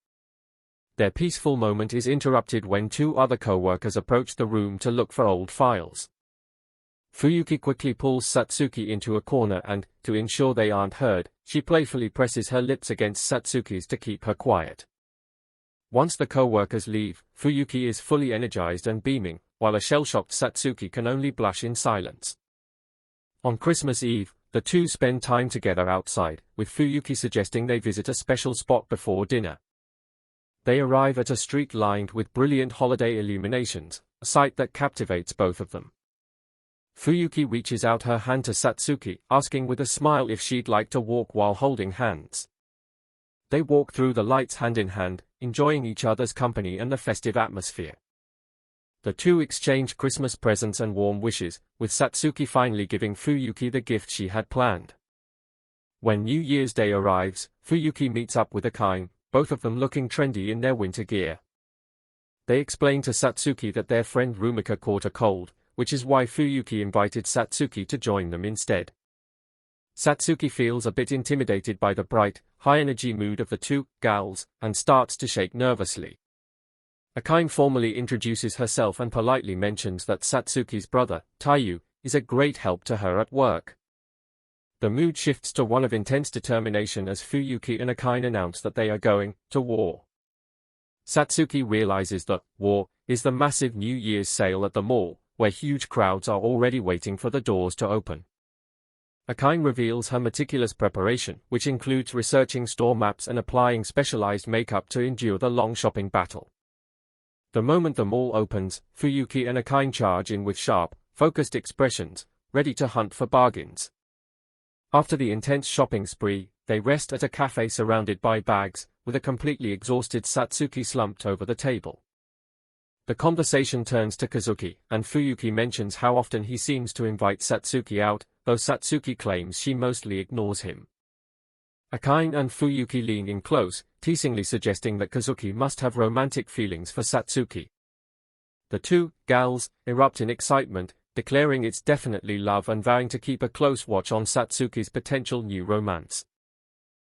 Their peaceful moment is interrupted when 2 other co-workers approach the room to look for old files. Fuyuki quickly pulls Satsuki into a corner and, to ensure they aren't heard, she playfully presses her lips against Satsuki's to keep her quiet. Once the co-workers leave, Fuyuki is fully energized and beaming, while a shell-shocked Satsuki can only blush in silence. On Christmas Eve, the two spend time together outside, with Fuyuki suggesting they visit a special spot before dinner. They arrive at a street lined with brilliant holiday illuminations, a sight that captivates both of them. Fuyuki reaches out her hand to Satsuki, asking with a smile if she'd like to walk while holding hands. They walk through the lights hand in hand, enjoying each other's company and the festive atmosphere. The two exchange Christmas presents and warm wishes, with Satsuki finally giving Fuyuki the gift she had planned. When New Year's Day arrives, Fuyuki meets up with Akane, both of them looking trendy in their winter gear. They explain to Satsuki that their friend Rumika caught a cold, which is why Fuyuki invited Satsuki to join them instead. Satsuki feels a bit intimidated by the bright, high-energy mood of the two gals, and starts to shake nervously. Akane formally introduces herself and politely mentions that Satsuki's brother, Taiyu, is a great help to her at work. The mood shifts to one of intense determination as Fuyuki and Akane announce that they are going to war. Satsuki realizes that war is the massive New Year's sale at the mall, where huge crowds are already waiting for the doors to open. Akane reveals her meticulous preparation, which includes researching store maps and applying specialized makeup to endure the long shopping battle. The moment the mall opens, Fuyuki and Akane charge in with sharp, focused expressions, ready to hunt for bargains. After the intense shopping spree, they rest at a cafe surrounded by bags, with a completely exhausted Satsuki slumped over the table. The conversation turns to Kazuki, and Fuyuki mentions how often he seems to invite Satsuki out, though Satsuki claims she mostly ignores him. Akane and Fuyuki lean in close, teasingly suggesting that Kazuki must have romantic feelings for Satsuki. The two gals erupt in excitement, declaring it's definitely love and vowing to keep a close watch on Satsuki's potential new romance.